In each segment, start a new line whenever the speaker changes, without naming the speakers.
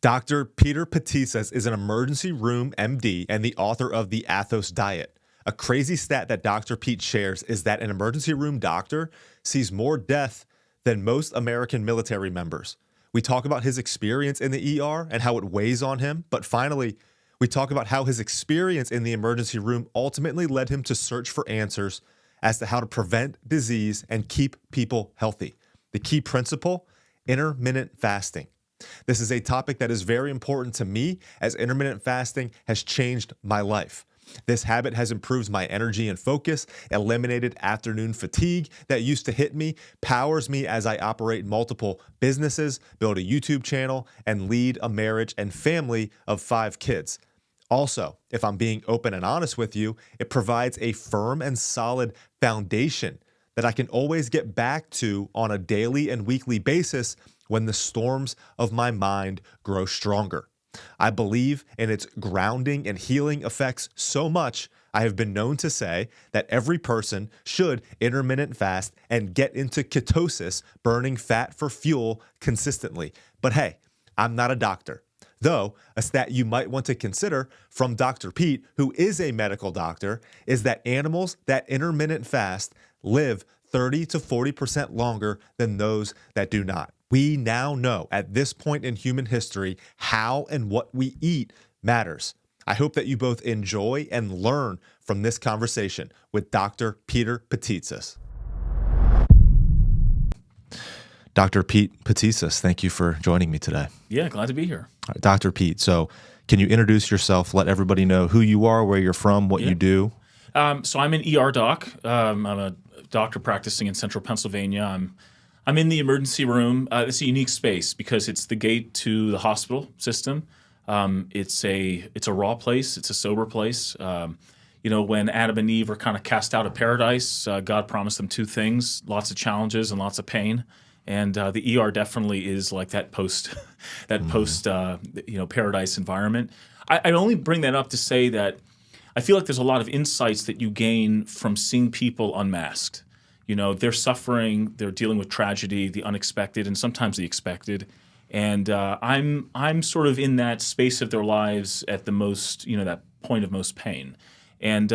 Dr. Peter Patitsas is an emergency room MD and the author of the Athos Diet. A crazy stat that Dr. Pete shares is that an emergency room doctor sees more death than most American military members. We talk about his experience in the ER and how it weighs on him, but finally, we talk about how his experience in the emergency room ultimately led him to search for answers as to how to prevent disease and keep people healthy. The key principle: intermittent fasting. This is a topic that is very important to me, as intermittent fasting has changed my life. This habit has improved my energy and focus, eliminated afternoon fatigue that used to hit me, powers me as I operate multiple businesses, build a YouTube channel, and lead a marriage and family of 5 kids. Also, if I'm being open and honest with you, it provides a firm and solid foundation that I can always get back to on a daily and weekly basis when the storms of my mind grow stronger. I believe in its grounding and healing effects so much, I have been known to say that every person should intermittent fast and get into ketosis, burning fat for fuel consistently. But hey, I'm not a doctor. Though, a stat you might want to consider from Dr. Pete, who is a medical doctor, is that animals that intermittent fast live 30 to 40% longer than those that do not. We now know at this point in human history how and what we eat matters. I hope that you both enjoy and learn from this conversation with Dr. Peter Patitsas. Dr. Pete Patitsas, thank you for joining me today.
Yeah, glad to be here.
All right, Dr. Pete, so can you introduce yourself, let everybody know who you are, where you're from, what you do?
So I'm an ER doc. I'm a doctor practicing in central Pennsylvania. I'm in the emergency room. It's a unique space because it's the gate to the hospital system. It's a raw place. It's a sober place. When Adam and Eve were kind of cast out of paradise, God promised them 2 things: lots of challenges and lots of pain. And the ER definitely is like that post paradise environment. I only bring that up to say that I feel like there's a lot of insights that you gain from seeing people unmasked. They're suffering, they're dealing with tragedy, the unexpected, and sometimes the expected. And I'm sort of in that space of their lives at the most, that point of most pain. And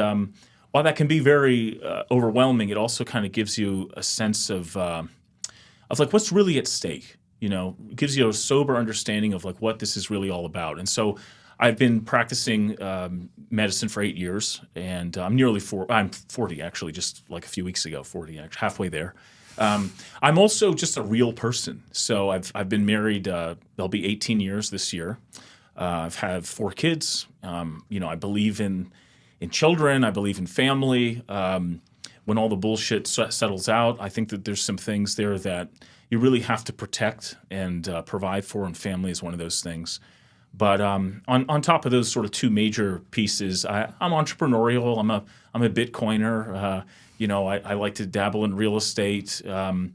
while that can be very overwhelming, it also kind of gives you a sense of like what's really at stake. It gives you a sober understanding of like what this is really all about. And so I've been practicing medicine for 8 years, and I'm 40 actually, just like a few weeks ago, 40, actually, halfway there. I'm also just a real person. So I've been married, they'll be 18 years this year. I've had 4 kids. I believe in children. I believe in family. When all the bullshit settles out, I think that there's some things there that you really have to protect and provide for, and family is one of those things. But on top of those sort of 2 major pieces, I'm entrepreneurial. I'm a Bitcoiner. I like to dabble in real estate. I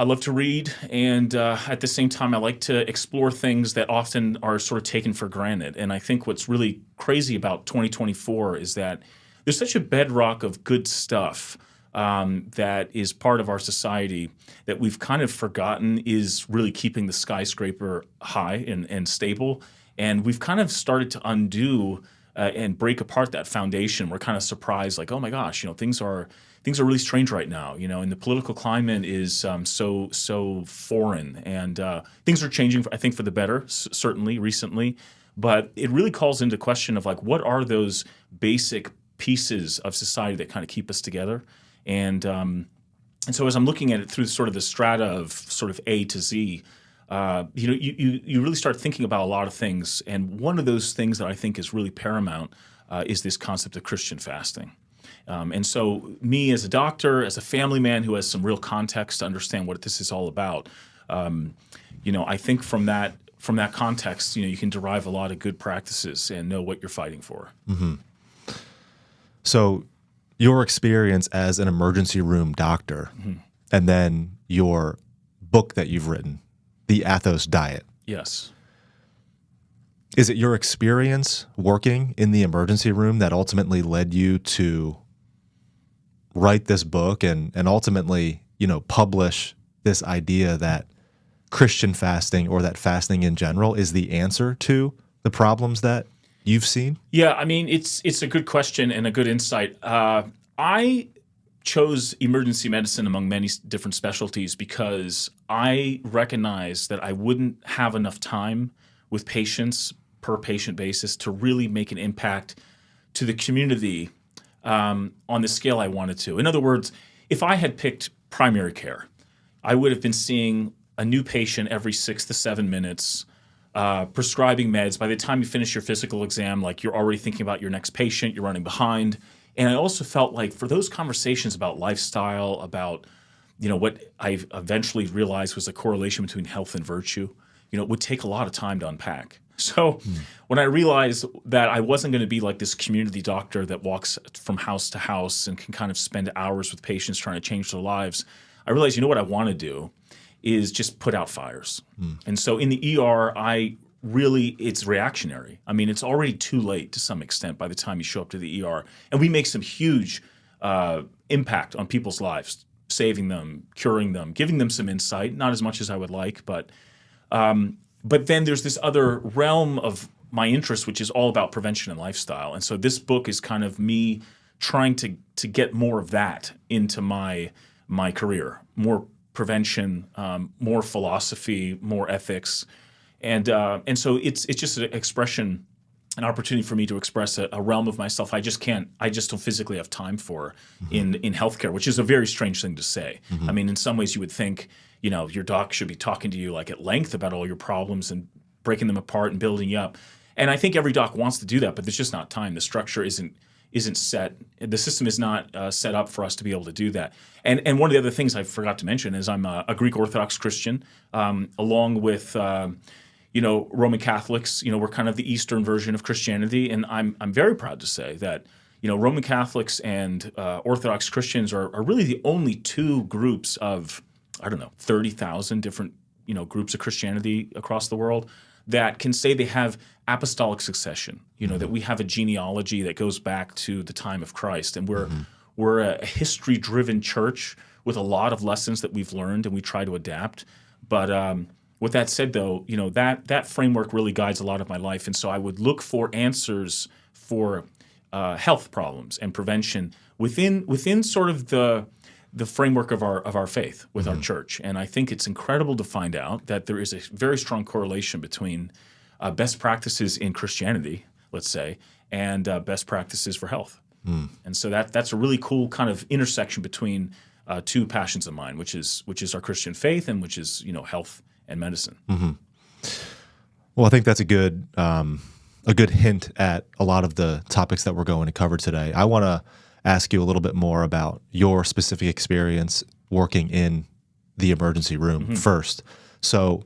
love to read, and at the same time, I like to explore things that often are sort of taken for granted. And I think what's really crazy about 2024 is that there's such a bedrock of good stuff that is part of our society that we've kind of forgotten is really keeping the skyscraper high and stable. And we've kind of started to undo and break apart that foundation. We're kind of surprised, like, oh my gosh, things are really strange right now, and the political climate is so foreign, and things are changing, I think, for the better, certainly recently. But it really calls into question of like, what are those basic pieces of society that kind of keep us together? And so as I'm looking at it through sort of the strata of sort of A to Z, you really start thinking about a lot of things. And one of those things that I think is really paramount is this concept of Christian fasting. And so me as a doctor, as a family man who has some real context to understand what this is all about, I think from that context, you can derive a lot of good practices and know what you're fighting for.
Mm-hmm. So your experience as an emergency room doctor, and then your book that you've written, The Athos Diet.
Yes.
Is it your experience working in the emergency room that ultimately led you to write this book and ultimately, publish this idea that Christian fasting or that fasting in general is the answer to the problems that you've seen?
Yeah, I mean, it's a good question and a good insight. I chose emergency medicine among many different specialties because I recognized that I wouldn't have enough time with patients per patient basis to really make an impact to the community on the scale I wanted to. In other words, if I had picked primary care, I would have been seeing a new patient every 6 to 7 minutes, prescribing meds. By the time you finish your physical exam, like you're already thinking about your next patient, you're running behind. And I also felt like for those conversations about lifestyle, about what I eventually realized was a correlation between health and virtue, it would take a lot of time to unpack. So when I realized that I wasn't going to be like this community doctor that walks from house to house and can kind of spend hours with patients trying to change their lives, I realized, what I want to do is just put out fires. And so in the ER, it's reactionary. I mean, it's already too late to some extent by the time you show up to the ER. And we make some huge impact on people's lives, saving them, curing them, giving them some insight, not as much as I would like, but then there's this other realm of my interest, which is all about prevention and lifestyle. And so this book is kind of me trying to get more of that into my career, more prevention, more philosophy, more ethics. And so it's just an expression, an opportunity for me to express a realm of myself I just don't physically have time for in healthcare, which is a very strange thing to say. I mean, in some ways you would think, your doc should be talking to you like at length about all your problems and breaking them apart and building you up. And I think every doc wants to do that, but there's just not time. The structure isn't set. The system is not set up for us to be able to do that. And one of the other things I forgot to mention is I'm a Greek Orthodox Christian, along with Roman Catholics. We're kind of the Eastern version of Christianity, and I'm very proud to say that Roman Catholics and Orthodox Christians are really the only two groups of 30,000 different groups of Christianity across the world that can say they have apostolic succession. That we have a genealogy that goes back to the time of Christ, and we're a history-driven church with a lot of lessons that we've learned and we try to adapt. But with that said, though, that framework really guides a lot of my life, and so I would look for answers for health problems and prevention within sort of the framework of our faith with our church. And I think it's incredible to find out that there is a very strong correlation between best practices in Christianity, let's say, and best practices for health. And so that's a really cool kind of intersection between two passions of mine, which is our Christian faith and which is health and medicine.
Well, I think that's a good hint at a lot of the topics that we're going to cover today. I want to ask you a little bit more about your specific experience working in the emergency room first. So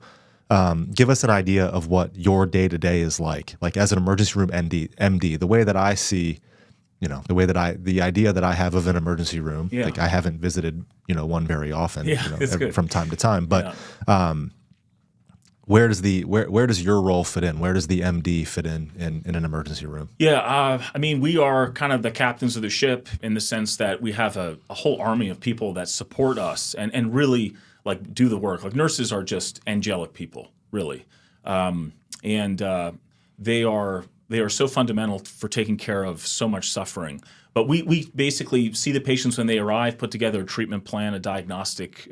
give us an idea of what your day-to-day is like as an emergency room MD, the way that I see, the idea that I have of an emergency room.
Yeah.
Like I haven't visited, one very often,
good.
from time to time, but where does your role fit in? Where does the MD fit in an emergency room?
Yeah, I mean, we are kind of the captains of the ship in the sense that we have a whole army of people that support us and really like do the work. Like nurses are just angelic people, really, and they are so fundamental for taking care of so much suffering. But we basically see the patients when they arrive, put together a treatment plan, a diagnostic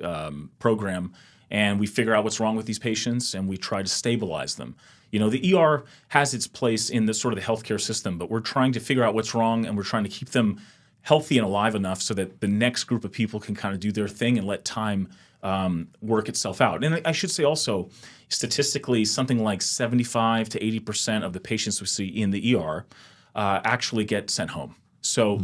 program, and we figure out what's wrong with these patients, and we try to stabilize them. The ER has its place in the sort of the healthcare system, but we're trying to figure out what's wrong, and we're trying to keep them healthy and alive enough so that the next group of people can kind of do their thing and let time work itself out. And I should say also, statistically, something like 75 to 80% of the patients we see in the ER actually get sent home. So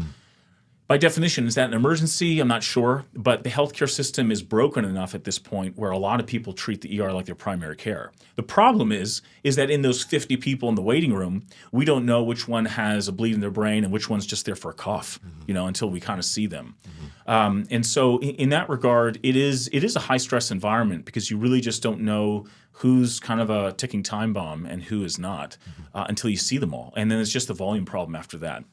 by definition, is that an emergency? I'm not sure, but the healthcare system is broken enough at this point where a lot of people treat the ER like their primary care. The problem is that in those 50 people in the waiting room, we don't know which one has a bleed in their brain and which one's just there for a cough, until we kind of see them. And so in that regard, it is a high-stress environment because you really just don't know who's kind of a ticking time bomb and who is not until you see them all. And then it's just a volume problem after that.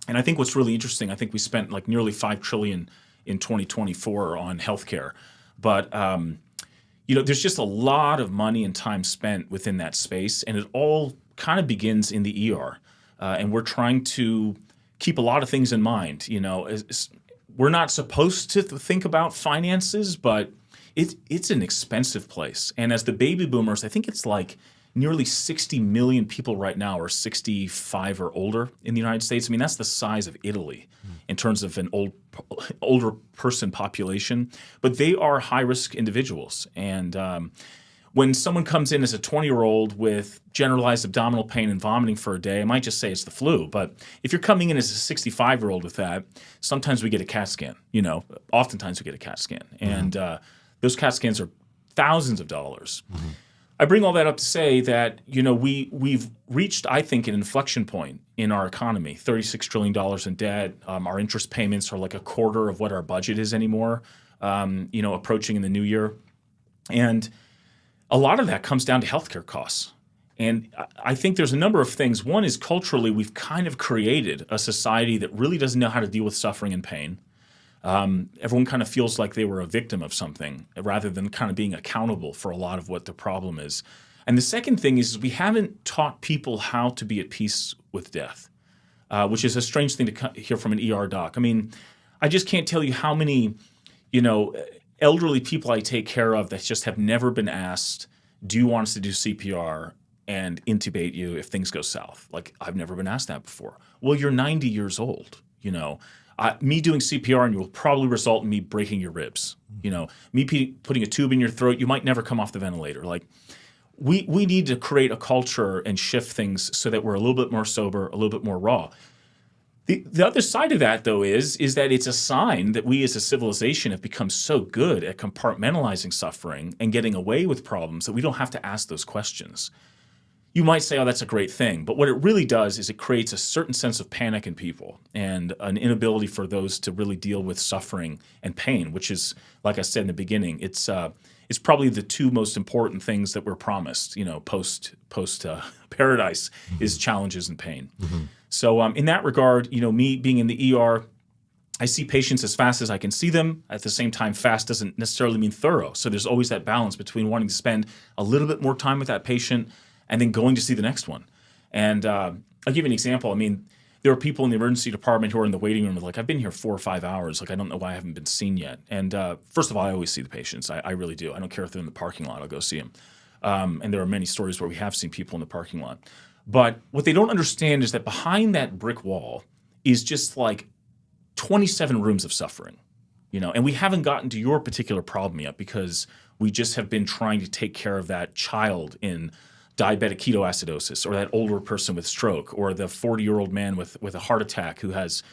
And I think what's really interesting, I think we spent like nearly $5 trillion in 2024 on healthcare. But, there's just a lot of money and time spent within that space, and it all kind of begins in the ER. And we're trying to keep a lot of things in mind. We're not supposed to think about finances, but it's an expensive place. And as the baby boomers, I think it's like nearly 60 million people right now are 65 or older in the United States. I mean, that's the size of Italy in terms of an older person population. But they are high-risk individuals. And when someone comes in as a 20-year-old with generalized abdominal pain and vomiting for a day, I might just say it's the flu. But if you're coming in as a 65-year-old with that, sometimes we get a CAT scan. Oftentimes we get a CAT scan. And those CAT scans are thousands of dollars. Mm-hmm. I bring all that up to say that, we've reached, I think, an inflection point in our economy. $36 trillion in debt. Our interest payments are like a quarter of what our budget is anymore, approaching in the new year. And a lot of that comes down to healthcare costs. And I think there's a number of things. One is culturally, we've kind of created a society that really doesn't know how to deal with suffering and pain. Everyone kind of feels like they were a victim of something rather than kind of being accountable for a lot of what the problem is. And the second thing is we haven't taught people how to be at peace with death, which is a strange thing to hear from an ER doc. I mean, I just can't tell you how many, elderly people I take care of that just have never been asked, do you want us to do CPR and intubate you if things go south? Like, I've never been asked that before. Well, you're 90 years old, me doing CPR and you will probably result in me breaking your ribs. Me putting a tube in your throat, you might never come off the ventilator. Like, we need to create a culture and shift things so that we're a little bit more sober, a little bit more raw. The other side of that, though, is that it's a sign that we as a civilization have become so good at compartmentalizing suffering and getting away with problems that we don't have to ask those questions. You might say, oh, that's a great thing. But what it really does is it creates a certain sense of panic in people and an inability for those to really deal with suffering and pain, which is, like I said in the beginning, it's probably the two most important things that we're promised, post paradise is challenges and pain. Mm-hmm. So in that regard, me being in the ER, I see patients as fast as I can see them. At the same time, fast doesn't necessarily mean thorough. So there's always that balance between wanting to spend a little bit more time with that patient and then going to see the next one. And I'll give you an example. I mean, there are people in the emergency department who are in the waiting room like, I've been here 4 or 5 hours. Like, I don't know why I haven't been seen yet. And first of all, I always see the patients. I really do. I don't care if they're in the parking lot. I'll go see them. And there are many stories where we have seen people in the parking lot. But what they don't understand is that behind that brick wall is just like 27 rooms of suffering, and we haven't gotten to your particular problem yet because we just have been trying to take care of that child in diabetic ketoacidosis, or that older person with stroke, or the 40-year-old man with a heart attack who has,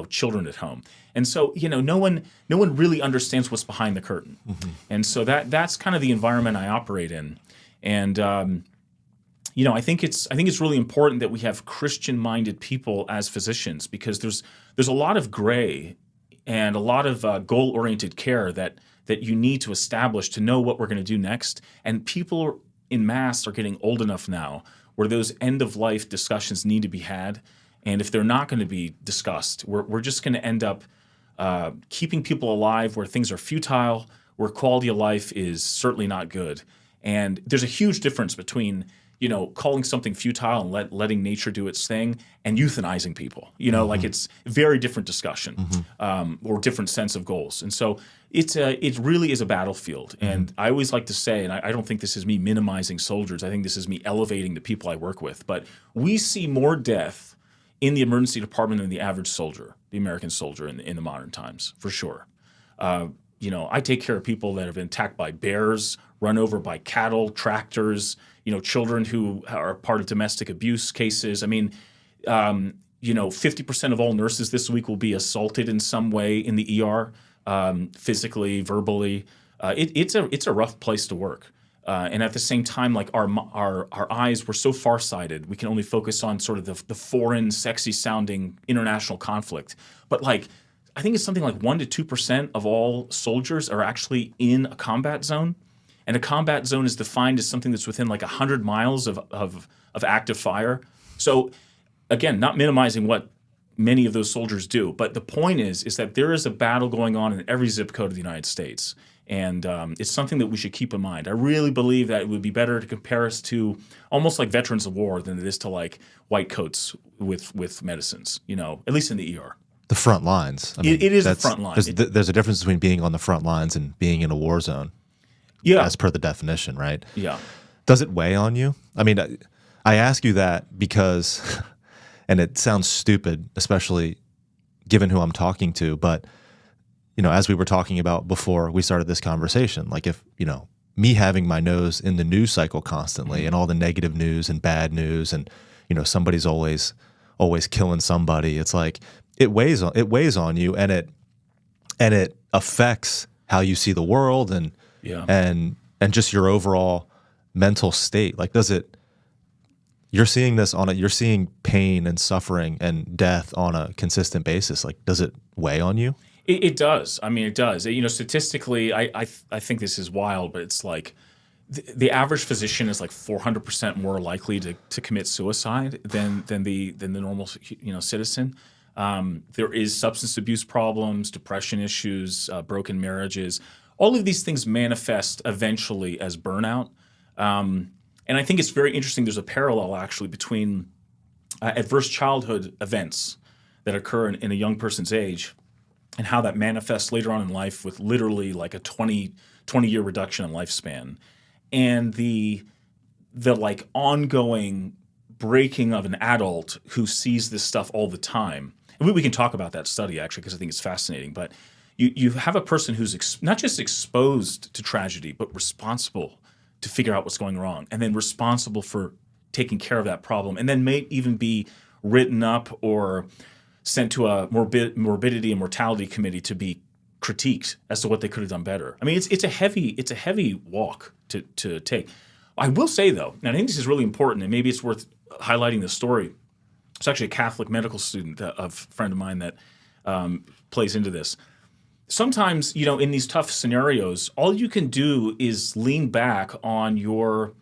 children at home. And so, no one really understands what's behind the curtain. Mm-hmm. And so that's kind of the environment I operate in. And I think it's really important that we have Christian-minded people as physicians, because there's a lot of gray and a lot of goal-oriented care that you need to establish to know what we're going to do next. And people in mass are getting old enough now where those end-of-life discussions need to be had. And if they're not going to be discussed, we're just going to end up keeping people alive where things are futile, where quality of life is certainly not good. And there's a huge difference between calling something futile and letting nature do its thing, and euthanizing people. Mm-hmm. Like, it's a very different discussion, mm-hmm. Or different sense of goals. And so it really is a battlefield. Mm-hmm. And I always like to say, and I don't think this is me minimizing soldiers, I think this is me elevating the people I work with, but we see more death in the emergency department than the average soldier, the American soldier in the modern times, for sure. I take care of people that have been attacked by bears, run over by cattle, tractors, children who are part of domestic abuse cases. I mean, 50% of all nurses this week will be assaulted in some way in the ER, physically, verbally. It's a rough place to work. And at the same time, like, our eyes were so farsighted, we can only focus on sort of the foreign, sexy-sounding international conflict. But I think it's something like 1% to 2% of all soldiers are actually in a combat zone. And a combat zone is defined as something that's within 100 miles of active fire. So, again, not minimizing what many of those soldiers do, but the point is that there is a battle going on in every zip code of the United States. And it's something that we should keep in mind. I really believe that it would be better to compare us to almost like veterans of war than it is to like white coats with medicines, at least in the ER.
The front lines. I mean,
It is the front line.
There's a difference between being on the front lines and being in a war zone,
Yeah.
as per the definition, right?
Yeah.
Does it weigh on you? I mean, I ask you that because, and it sounds stupid, especially given who I'm talking to, but as we were talking about before we started this conversation, like if, me having my nose in the news cycle constantly and all the negative news and bad news and, somebody's always killing somebody, it's like it weighs on you, and it affects how you see the world and just your overall mental state. Like, you're seeing this you're seeing pain and suffering and death on a consistent basis. Like, does it weigh on you?
It does. I mean, it does. Statistically, I think this is wild, but it's like the average physician is like 400% more likely to commit suicide than the normal citizen. There is substance abuse problems, depression issues, broken marriages. All of these things manifest eventually as burnout. And I think it's very interesting. There's a parallel actually between adverse childhood events that occur in a young person's age and how that manifests later on in life with literally like a 20-year reduction in lifespan, and the like ongoing breaking of an adult who sees this stuff all the time. And we can talk about that study actually because I think it's fascinating. But you have a person who's not just exposed to tragedy, but responsible to figure out what's going wrong, and then responsible for taking care of that problem, and then may even be written up or sent to a morbidity and mortality committee to be critiqued as to what they could have done better. I mean, it's a heavy walk to take. I will say though, and I think this is really important, and maybe it's worth highlighting this story. It's actually a Catholic medical student, a friend of mine that plays into this. Sometimes, in these tough scenarios, all you can do is lean back on your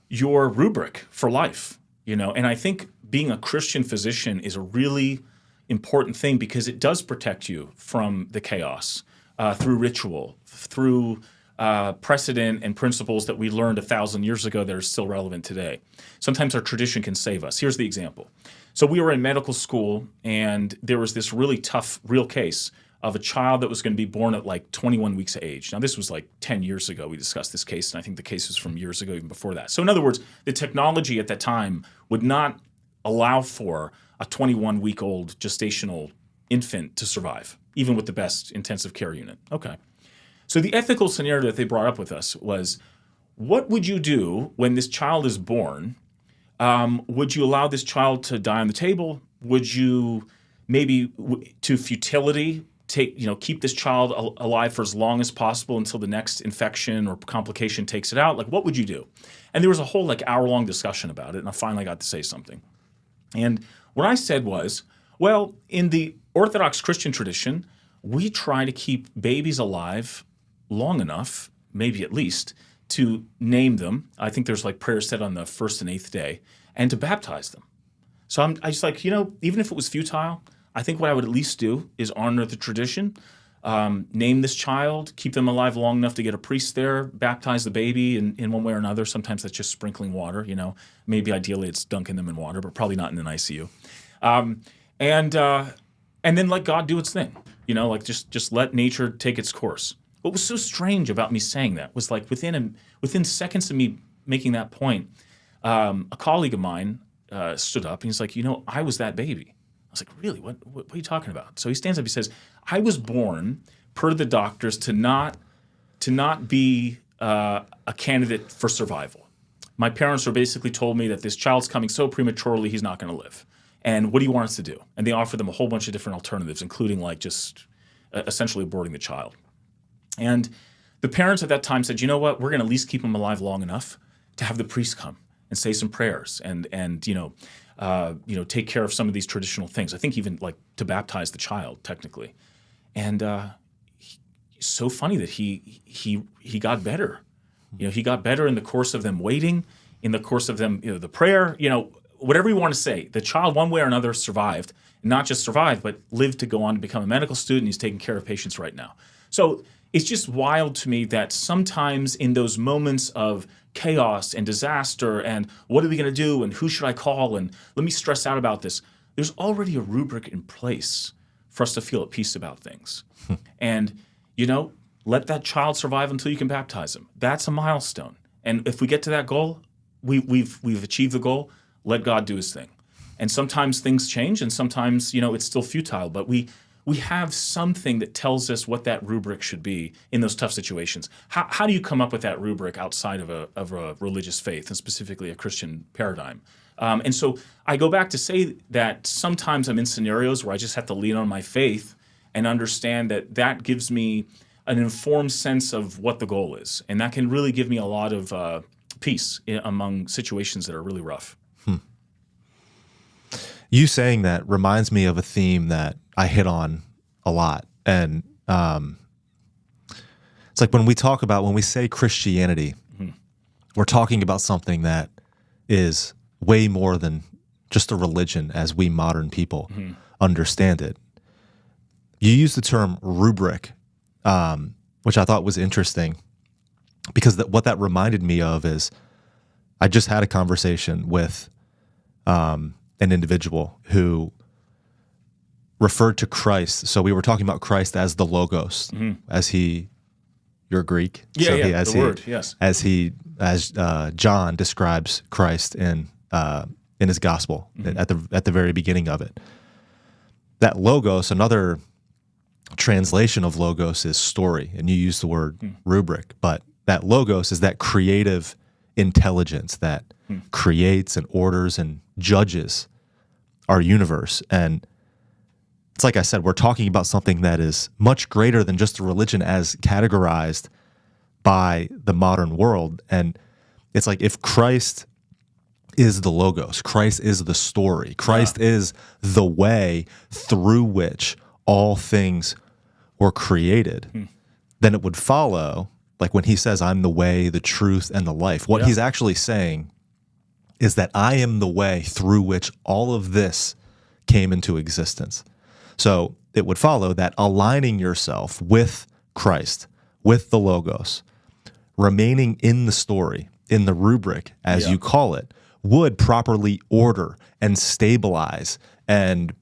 rubric for life, and I think being a Christian physician is a really important thing because it does protect you from the chaos through ritual, through precedent and principles that we learned 1,000 years ago that are still relevant today. Sometimes our tradition can save us. Here's the example. So we were in medical school, and there was this really tough, real case of a child that was going to be born at like 21 weeks of age. Now, this was like 10 years ago we discussed this case, and I think the case was from years ago, even before that. So in other words, the technology at that time would not allow for a 21-week-old gestational infant to survive, even with the best intensive care unit. Okay. So the ethical scenario that they brought up with us was, what would you do when this child is born? Would you allow this child to die on the table? Would you maybe, to futility, keep this child alive for as long as possible until the next infection or complication takes it out? Like, what would you do? And there was a whole like hour-long discussion about it, and I finally got to say something. And what I said was, well, in the Orthodox Christian tradition, we try to keep babies alive long enough, maybe at least, to name them. I think there's like prayers said on the 1st and 8th day, and to baptize them. So I just like, even if it was futile, I think what I would at least do is honor the tradition, name this child, keep them alive long enough to get a priest there, baptize the baby in one way or another. Sometimes that's just sprinkling water, Maybe ideally it's dunking them in water, but probably not in an ICU. And then let God do its thing, like just let nature take its course. What was so strange about me saying that was like within seconds of me making that point, a colleague of mine stood up and he's like, I was that baby. I was like, really? What are you talking about? So he stands up. He says, I was born, per the doctors, to not be a candidate for survival. My parents were basically told me that this child's coming so prematurely, he's not going to live. And what do you want us to do? And they offered them a whole bunch of different alternatives, including like just essentially aborting the child. And the parents at that time said, you know what? We're going to at least keep him alive long enough to have the priest come and say some prayers and take care of some of these traditional things. I think even like to baptize the child, technically. And so funny that he got better. He got better in the course of them waiting, in the course of them, the prayer, whatever you want to say. The child, one way or another, survived. Not just survived, but lived to go on to become a medical student. He's taking care of patients right now. So it's just wild to me that sometimes in those moments of chaos and disaster and what are we going to do and who should I call and let me stress out about this, there's already a rubric in place for us to feel at peace about things. And, let that child survive until you can baptize him. That's a milestone. And if we get to that goal, we've achieved the goal. Let God do his thing. And sometimes things change and sometimes, it's still futile, but we have something that tells us what that rubric should be in those tough situations. How do you come up with that rubric outside of a religious faith and specifically a Christian paradigm? And so I go back to say that sometimes I'm in scenarios where I just have to lean on my faith and understand that gives me an informed sense of what the goal is. And that can really give me a lot of peace among situations that are really rough.
You saying that reminds me of a theme that I hit on a lot. And it's like when we say Christianity, we're talking about something that is way more than just a religion as we modern people understand it. You use the term rubric, which I thought was interesting because what that reminded me of is I just had a conversation with an individual who referred to Christ. So we were talking about Christ as the Logos, you're Greek.
Yeah,
so
word, yes.
As John describes Christ in his gospel at the very beginning of it. That Logos, another translation of Logos is story, and you use the word rubric, but that Logos is that creative intelligence that creates and orders and judges our universe. And it's like I said, we're talking about something that is much greater than just a religion as categorized by the modern world. And it's like if Christ is the Logos, Christ is the story, Christ is the way through which all things were created, then it would follow, like when he says, I'm the way, the truth, and the life, what he's actually saying is that I am the way through which all of this came into existence. So it would follow that aligning yourself with Christ, with the Logos, remaining in the story, in the rubric, as you call it, would properly order and stabilize and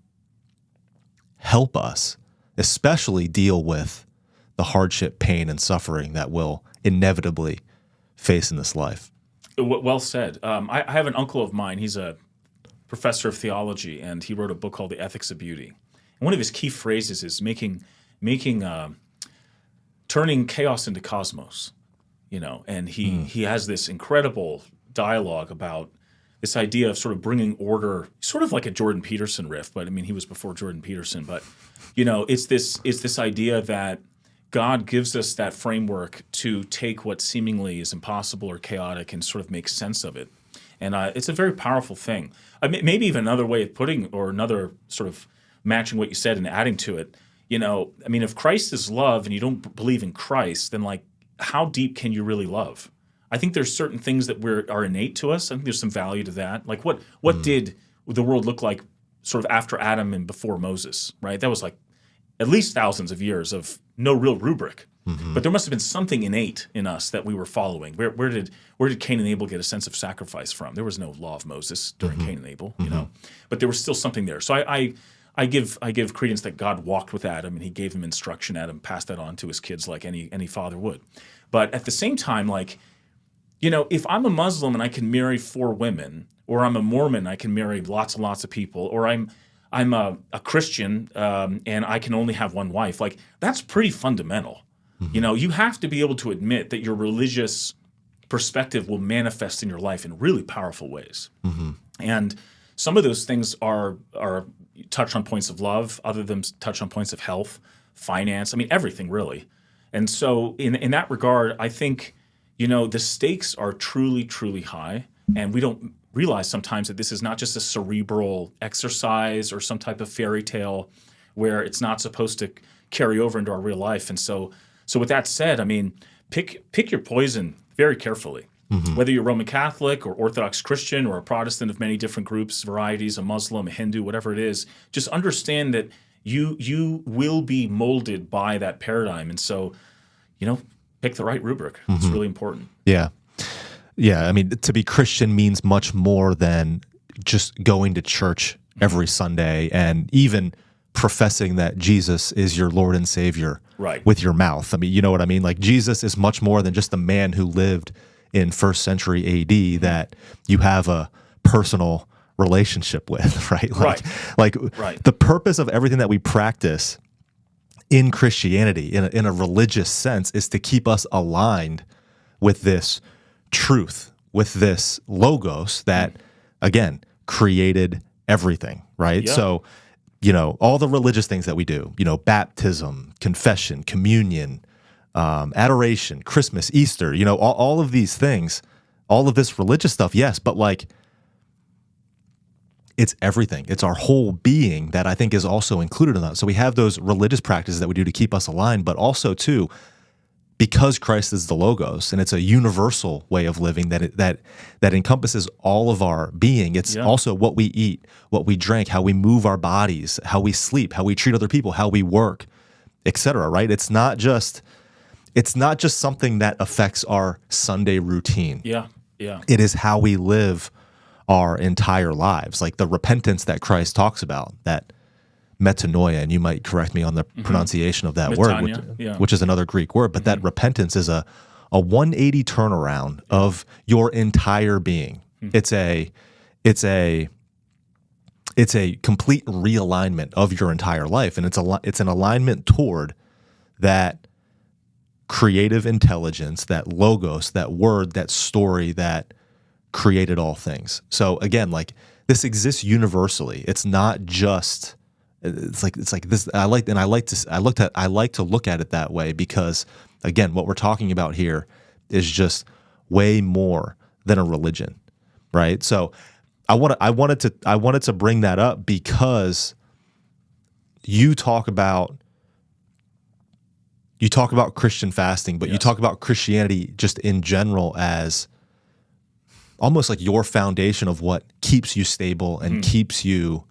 help us, especially deal with the hardship, pain, and suffering that we'll inevitably face in this life.
Well said. I have an uncle of mine. He's a professor of theology, and he wrote a book called The Ethics of Beauty. And one of his key phrases is turning chaos into cosmos. And he has this incredible dialogue about this idea of sort of bringing order, sort of like a Jordan Peterson riff, but I mean he was before Jordan Peterson. But it's this idea that God gives us that framework to take what seemingly is impossible or chaotic and sort of make sense of it. And it's a very powerful thing. Maybe even another way of putting, or another sort of matching what you said and adding to it. If Christ is love and you don't believe in Christ, then how deep can you really love? I think there's certain things that are innate to us. I think there's some value to that. Like what did the world look like sort of after Adam and before Moses, right? That was like at least thousands of years of no real rubric. But there must have been something innate in us that we were following. Where did Cain and Abel get a sense of sacrifice from? There was no law of Moses during Cain and Abel, but there was still something there. So I give credence that God walked with Adam and he gave him instruction. Adam passed that on to his kids like any father would. But at the same time, if I'm a Muslim and I can marry 4 women, or I'm a Mormon, I can marry lots and lots of people, or I'm a Christian and I can only have one wife, that's pretty fundamental. You have to be able to admit that your religious perspective will manifest in your life in really powerful ways. And some of those things are touch on points of love, other than touch on points of health, finance, everything really. And so in that regard, I think, the stakes are truly, truly high, and we don't realize sometimes that this is not just a cerebral exercise or some type of fairy tale where it's not supposed to carry over into our real life. And so with that said, pick your poison very carefully. Whether you're Roman Catholic or Orthodox Christian or a Protestant of many different groups, varieties, a Muslim, a Hindu, whatever it is, just understand that you will be molded by that paradigm. And so, pick the right rubric. It's really important.
Yeah. Yeah. I mean, to be Christian means much more than just going to church every Sunday and even professing that Jesus is your Lord and Savior with your mouth. I mean, you know what I mean? Like, Jesus is much more than just a man who lived in first century AD that you have a personal relationship with, right? The purpose of everything that we practice in Christianity, in a religious sense, is to keep us aligned with this truth, with this logos that, again, created everything, right?
Yeah.
So, all the religious things that we do, baptism, confession, communion, adoration, Christmas, Easter, all of these things, all of this religious stuff, yes, but like, it's everything. It's our whole being that I think is also included in that. So we have those religious practices that we do to keep us aligned, but also too, because Christ is the logos and it's a universal way of living that encompasses all of our being. It's also what we eat, what we drink, how we move our bodies, how we sleep, how we treat other people, how we work, etc. Right? It's not just something that affects our Sunday routine.
Yeah.
It is how we live our entire lives. Like the repentance that Christ talks about, that metanoia, and you might correct me on the pronunciation of that
Metania,
word, which is another Greek word, but that repentance is a 180 turnaround of your entire being. It's a complete realignment of your entire life, and it's an alignment toward that creative intelligence, that logos, that word, that story that created all things. So again, like, this exists universally. It's not just. It's like this. I like to look at it that way because, again, what we're talking about here is just way more than a religion, right? So I wanted to bring that up because you talk about Christian fasting, but you talk about Christianity just in general as almost like your foundation of what keeps you stable and keeps you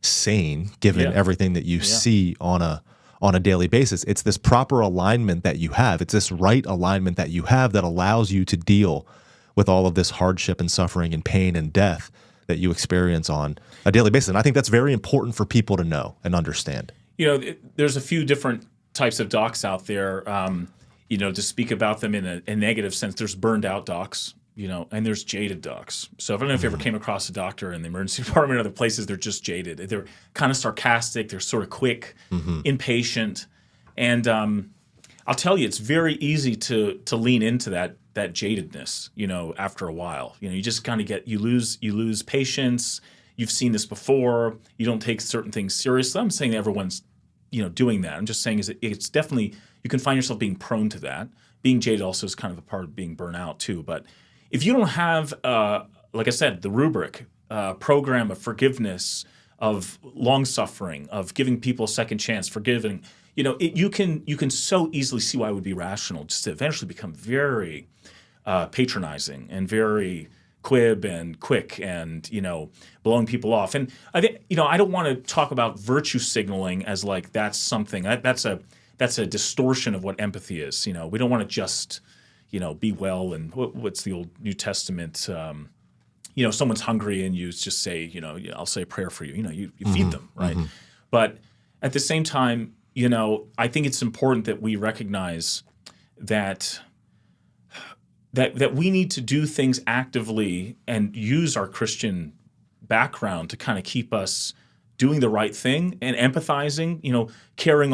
sane, given everything that you see on a daily basis. It's this proper alignment that you have. It's this right alignment that you have that allows you to deal with all of this hardship and suffering and pain and death that you experience on a daily basis. And I think that's very important for people to know and understand.
There's a few different types of docs out there. To speak about them in a negative sense, there's burned out docs. And there's jaded docs. So I don't know if you ever came across a doctor in the emergency department or other places, they're just jaded. They're kind of sarcastic. They're sort of quick, impatient. And I'll tell you, it's very easy to lean into that jadedness, after a while. You just kind of you lose patience. You've seen this before. You don't take certain things seriously. I'm saying that everyone's, doing that. I'm just saying it's definitely, you can find yourself being prone to that. Being jaded also is kind of a part of being burnt out too. But if you don't have, like I said, the rubric, program of forgiveness, of long suffering, of giving people a second chance, forgiving, you can so easily see why it would be rational just to eventually become very patronizing and very quib and quick and blowing people off. And I think I don't want to talk about virtue signaling as like that's something that's a distortion of what empathy is. We don't want to just be well, and what's the old New Testament? Someone's hungry and you just say, I'll say a prayer for you. You feed them, right? But at the same time, I think it's important that we recognize that we need to do things actively and use our Christian background to kind of keep us doing the right thing and empathizing, caring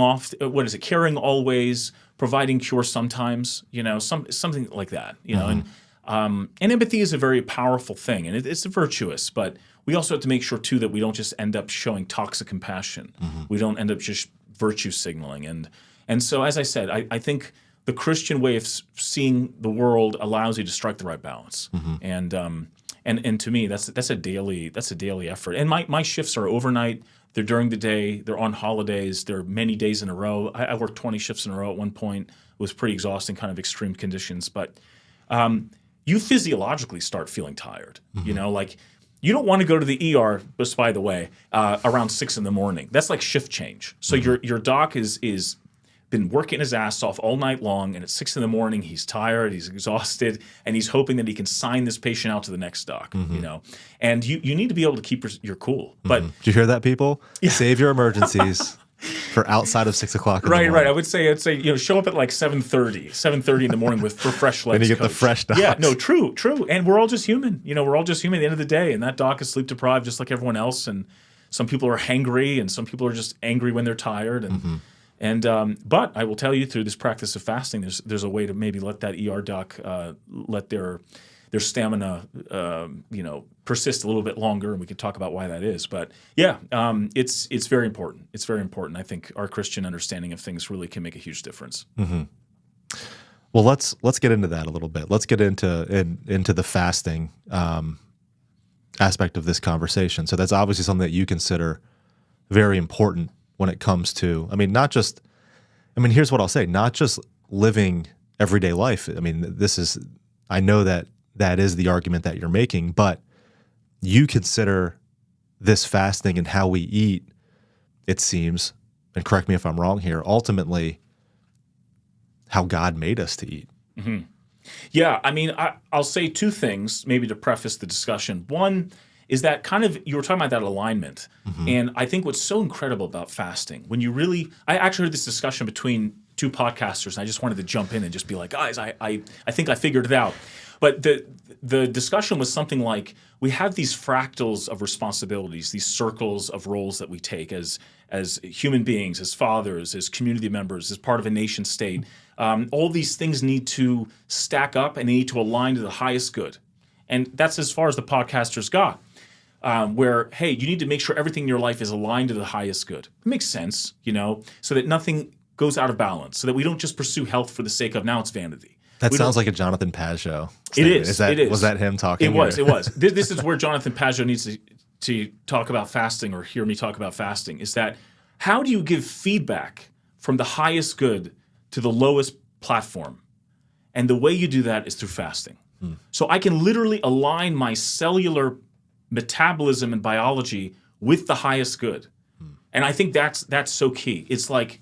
always, providing cure sometimes, something like that, and empathy is a very powerful thing, and it's virtuous, but we also have to make sure too that we don't just end up showing toxic compassion. We don't end up just virtue signaling, and so as I said, I think the Christian way of seeing the world allows you to strike the right balance, and to me that's a daily effort. And my shifts are overnight. They're during the day. They're on holidays. They're many days in a row. I worked 20 shifts in a row at one point. It was pretty exhausting, kind of extreme conditions. But you physiologically start feeling tired. Like you don't want to go to the ER, just by the way, around 6 a.m. That's like shift change. So your doc is been working his ass off all night long, and at 6 a.m, he's tired, he's exhausted, and he's hoping that he can sign this patient out to the next doc. And you need to be able to keep your cool. But
Did you hear that, people? Save your emergencies for outside of 6 o'clock.
Right. I would say show up at like 7:30 in the morning for fresh legs.
And you get
coach.
the fresh docs.
Yeah, no, true. And we're all just human. We're all just human at the end of the day. And that doc is sleep deprived just like everyone else. And some people are hangry, and some people are just angry when they're tired. But I will tell you, through this practice of fasting, there's a way to maybe let that ER doc let their stamina persist a little bit longer, and we can talk about why that is. But yeah, it's very important. It's very important. I think our Christian understanding of things really can make a huge difference.
Well, let's get into that a little bit. Let's get into the fasting aspect of this conversation. So that's obviously something that you consider very important when it comes to, here's what I'll say, not just living everyday life. I know that is the argument that you're making, but you consider this fasting and how we eat, it seems, and correct me if I'm wrong here, ultimately how God made us to eat.
Yeah, I'll say two things maybe to preface the discussion. One is that kind of, you were talking about that alignment. And I think what's so incredible about fasting, I actually heard this discussion between two podcasters, and I just wanted to jump in and just be like, guys, I think I figured it out. But the discussion was something like, we have these fractals of responsibilities, these circles of roles that we take as human beings, as fathers, as community members, as part of a nation state. All these things need to stack up, and they need to align to the highest good. And that's as far as the podcasters got, where, hey, you need to make sure everything in your life is aligned to the highest good. It makes sense, so that nothing goes out of balance, so that we don't just pursue health for the sake of, now it's vanity.
That sounds like a Jonathan Pageau statement.
It is.
Was that him talking?
It was. This is where Jonathan Pageau needs to talk about fasting, or hear me talk about fasting, is that how do you give feedback from the highest good to the lowest platform? And the way you do that is through fasting. So I can literally align my cellular metabolism and biology with the highest good. And I think that's so key. It's like,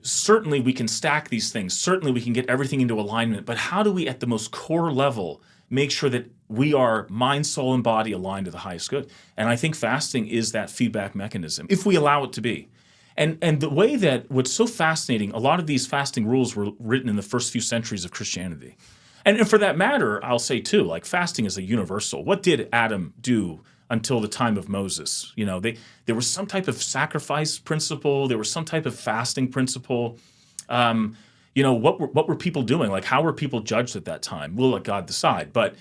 certainly we can stack these things. Certainly we can get everything into alignment. But how do we, at the most core level, make sure that we are mind, soul, and body aligned to the highest good? And I think fasting is that feedback mechanism, if we allow it to be. And the way that, what's so fascinating, a lot of these fasting rules were written in the first few centuries of Christianity. And for that matter, I'll say too, like, fasting is a universal. What did Adam do until the time of Moses? There was some type of sacrifice principle. There was some type of fasting principle. What were people doing? Like, how were people judged at that time? We'll let God decide. But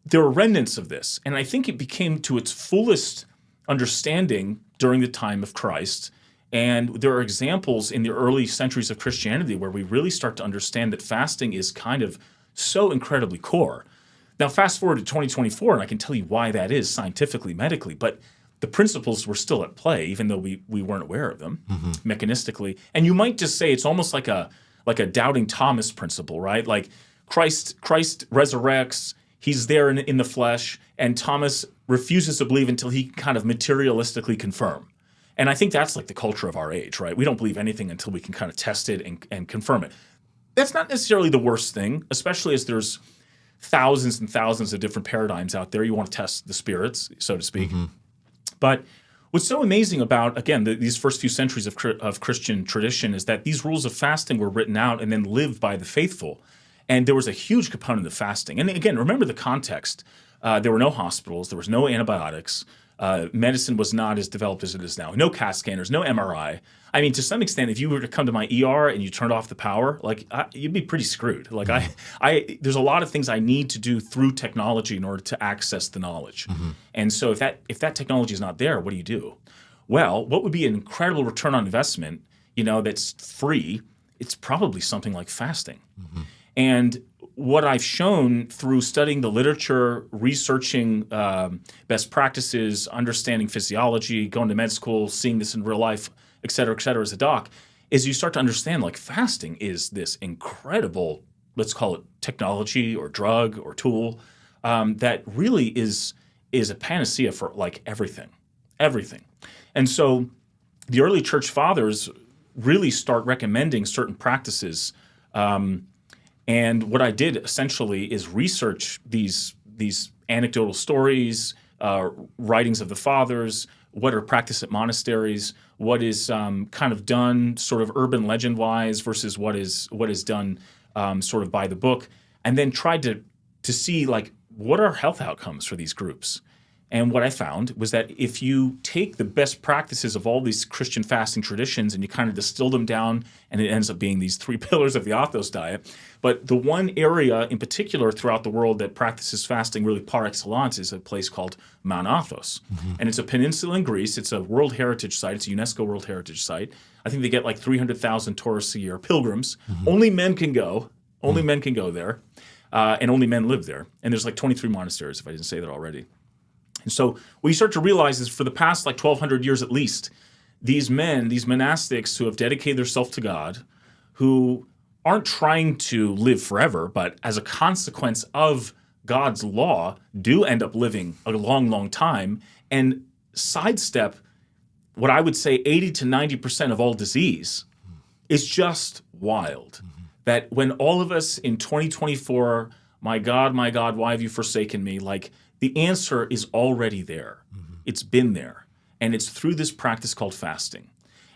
there were remnants of this. And I think it became to its fullest understanding during the time of Christ. And there are examples in the early centuries of Christianity where we really start to understand that fasting is kind of so incredibly core. Now, fast forward to 2024, and I can tell you why that is scientifically, medically, but the principles were still at play, even though we weren't aware of them mechanistically. And you might just say it's almost like a doubting Thomas principle, right? Like, Christ resurrects, he's there in the flesh, and Thomas refuses to believe until he kind of materialistically confirm. And I think that's like the culture of our age, right? We don't believe anything until we can kind of test it and confirm it. That's not necessarily the worst thing, especially as there's thousands and thousands of different paradigms out there. You want to test the spirits, so to speak. But what's so amazing about, again, these first few centuries of Christian tradition is that these rules of fasting were written out and then lived by the faithful. And there was a huge component of fasting. And again, remember the context. There were no hospitals. There was no antibiotics. Medicine was not as developed as it is now. No CAT scanners, no MRI. I mean, to some extent, if you were to come to my ER and you turned off the power, you'd be pretty screwed. Like, there's a lot of things I need to do through technology in order to access the knowledge. And so if that technology is not there, what do you do? Well, what would be an incredible return on investment, that's free? It's probably something like fasting. And what I've shown through studying the literature, researching best practices, understanding physiology, going to med school, seeing this in real life, et cetera, as a doc, is you start to understand, like, fasting is this incredible, let's call it technology or drug or tool, that really is a panacea for, like, everything. And so the early church fathers really start recommending certain practices. And what I did essentially is research these anecdotal stories, writings of the fathers, what are practiced at monasteries, what is kind of done sort of urban legend-wise versus what is done sort of by the book, and then tried to see like what are health outcomes for these groups. And what I found was that if you take the best practices of all these Christian fasting traditions and you kind of distill them down, and it ends up being these 3 pillars of the Athos diet. But the one area in particular throughout the world that practices fasting really par excellence is a place called Mount Athos. And it's a peninsula in Greece. It's a World Heritage Site. It's a UNESCO World Heritage Site. I think they get like 300,000 tourists a year, pilgrims. Only men can go. Only men can go there. And only men live there. And there's like 23 monasteries, if I didn't say that already. And so what you start to realize is for the past like 1,200 years at least, these men, these monastics who have dedicated themselves to God, who aren't trying to live forever, but as a consequence of God's law, do end up living a long, long time and sidestep what I would say 80 to 90% of all disease. Is just wild. That when all of us in 2024, my God, why have you forsaken me? Like, the answer is already there. It's been there. And it's through this practice called fasting.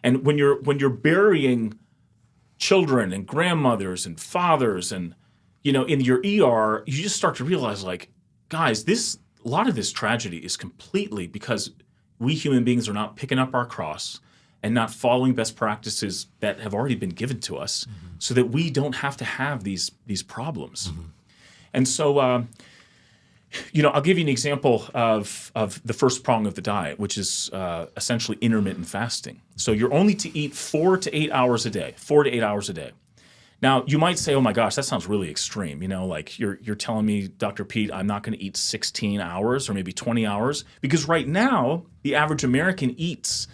And when you're burying children and grandmothers and fathers and, in your ER, you just start to realize, like, guys, a lot of this tragedy is completely because we human beings are not picking up our cross and not following best practices that have already been given to us so that we don't have to have these problems. And so, I'll give you an example of the first prong of the diet, which is essentially intermittent fasting. So you're only to eat 4 to 8 hours a day, 4 to 8 hours a day. Now, you might say, oh my gosh, that sounds really extreme. Like you're telling me, Dr. Pete, I'm not going to eat 16 hours or maybe 20 hours. Because right now, the average American eats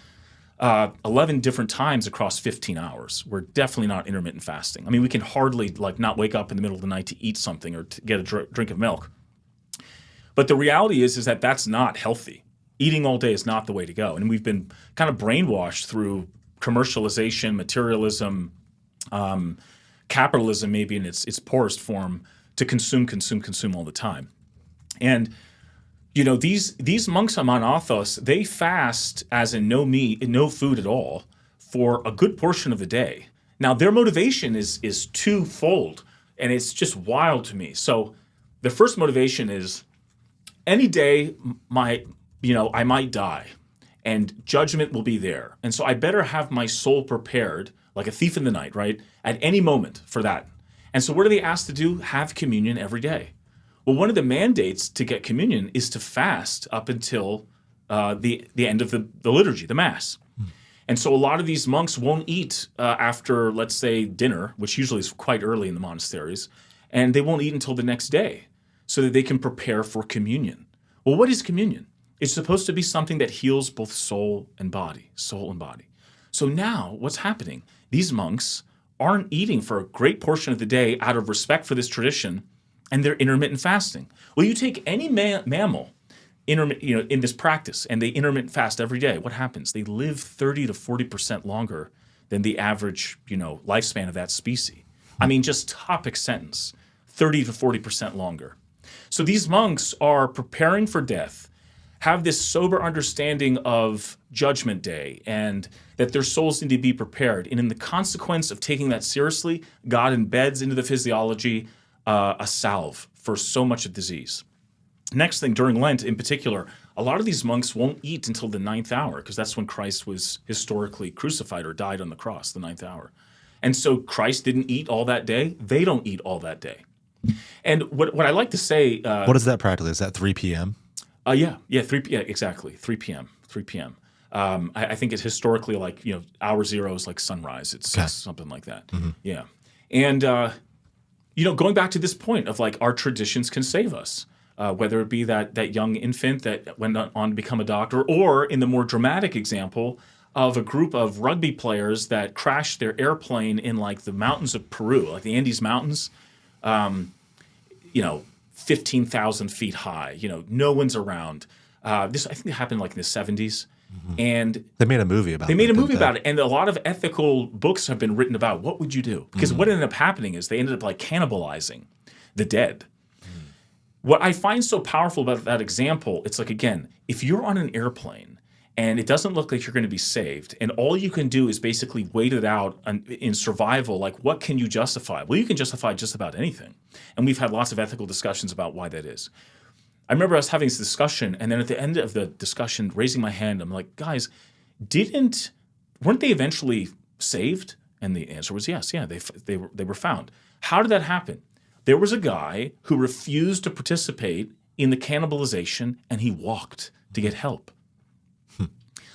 11 different times across 15 hours. We're definitely not intermittent fasting. I mean, we can hardly not wake up in the middle of the night to eat something or to get a drink of milk. But the reality is that that's not healthy. Eating all day is not the way to go. And we've been kind of brainwashed through commercialization, materialism, capitalism maybe in its poorest form to consume all the time. And these monks on Mount Athos, they fast as in no meat, no food at all for a good portion of the day. Now their motivation is twofold, and it's just wild to me. So the first motivation is any day I might die and judgment will be there. And so I better have my soul prepared like a thief in the night, right? At any moment for that. And so what are they asked to do? Have communion every day. Well, one of the mandates to get communion is to fast up until the end of the liturgy, the Mass. And so a lot of these monks won't eat after, let's say, dinner, which usually is quite early in the monasteries, and they won't eat until the next day so that they can prepare for communion. Well, what is communion? It's supposed to be something that heals both soul and body. So now what's happening? These monks aren't eating for a great portion of the day out of respect for this tradition, and they're intermittent fasting. Well, you take any mammal in this practice, and they intermittent fast every day. What happens? They live 30 to 40% longer than the average, lifespan of that species. I mean, just topic sentence, 30 to 40% longer. So these monks are preparing for death, have this sober understanding of Judgment Day and that their souls need to be prepared. And in the consequence of taking that seriously, God embeds into the physiology a salve for so much of disease. Next thing, during Lent in particular, a lot of these monks won't eat until the 9th hour because that's when Christ was historically crucified or died on the cross, the 9th hour. And so Christ didn't eat all that day. They don't eat all that day. And what I like to say...
what is that practically? Is that 3 p.m.?
Yeah, exactly, 3 p.m. I think it's historically like, hour zero is like sunrise. It's something like that. Mm-hmm. Yeah. And, going back to this point of like our traditions can save us, whether it be that young infant that went on to become a doctor, or in the more dramatic example of a group of rugby players that crashed their airplane in like the mountains of Peru, like the Andes Mountains, 15,000 feet high, no one's around. This, I think it happened like in the 70s. And
They made a movie about it.
they made a movie about it, and a lot of ethical books have been written about what would you do? Because what ended up happening is they ended up like cannibalizing the dead. What I find so powerful about that example, it's like, again, if you're on an airplane and it doesn't look like you're going to be saved, and all you can do is basically wait it out in survival, like what can you justify? Well, you can justify just about anything. And we've had lots of ethical discussions about why that is. I remember us having this discussion, and then at the end of the discussion, raising my hand, I'm like, guys, weren't they eventually saved? And the answer was yes. Yeah, they were found. How did that happen? There was a guy who refused to participate in the cannibalization, and he walked to get help.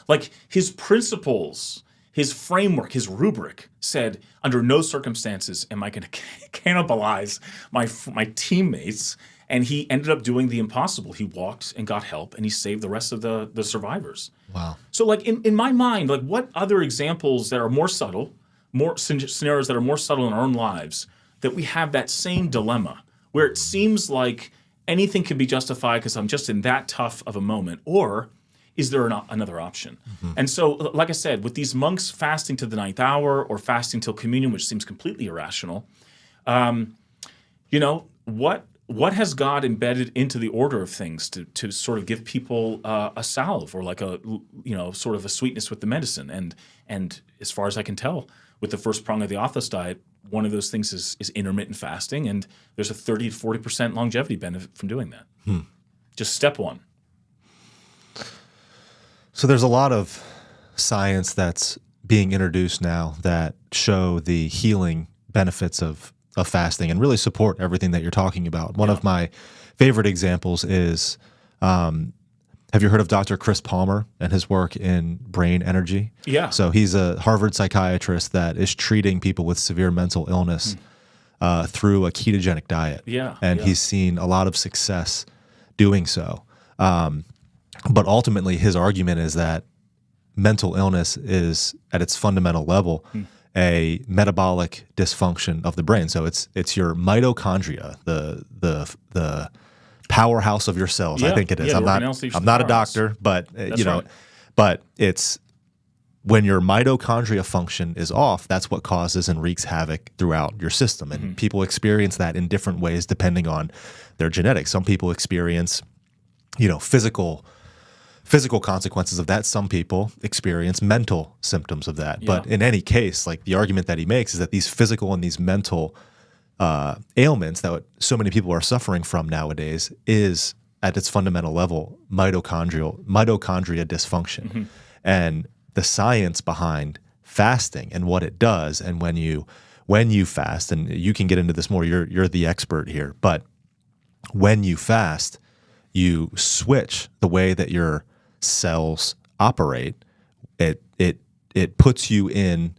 Like his principles, his framework, his rubric said, under no circumstances am I going to cannibalize my teammates. And he ended up doing the impossible. He walked and got help, and he saved the rest of the survivors.
Wow.
So like in my mind, like what other examples that are more subtle, more scenarios that are more subtle in our own lives, that we have that same dilemma where it seems like anything can be justified because I'm just in that tough of a moment, or is there another option? And so, like I said, with these monks fasting to the 9th hour or fasting till communion, which seems completely irrational, what has God embedded into the order of things to sort of give people a salve or like sort of a sweetness with the medicine? And as far as I can tell, with the first prong of the Athos diet, one of those things is intermittent fasting, and there's a 30 to 40% longevity benefit from doing that. Just step one.
So there's a lot of science that's being introduced now that show the healing benefits of fasting and really support everything that you're talking about. One of my favorite examples is, have you heard of Dr. Chris Palmer and his work in brain energy?
Yeah.
So he's a Harvard psychiatrist that is treating people with severe mental illness through a ketogenic diet.
Yeah.
And he's seen a lot of success doing so. But ultimately, his argument is that mental illness is, at its fundamental level, a metabolic dysfunction of the brain. So it's your mitochondria, the powerhouse of your cells.
Yeah.
I think it is.
Yeah,
I'm not a doctor, but but it's when your mitochondria function is off, that's what causes and wreaks havoc throughout your system. And people experience that in different ways depending on their genetics. Some people experience, physical consequences of that. Some people experience mental symptoms of that. But in any case, like the argument that he makes is that these physical and these mental ailments that so many people are suffering from nowadays is at its fundamental level mitochondria dysfunction. And the science behind fasting and what it does, and when you fast, and you can get into this more, you're the expert here, but when you fast, you switch the way that your cells operate. It puts you in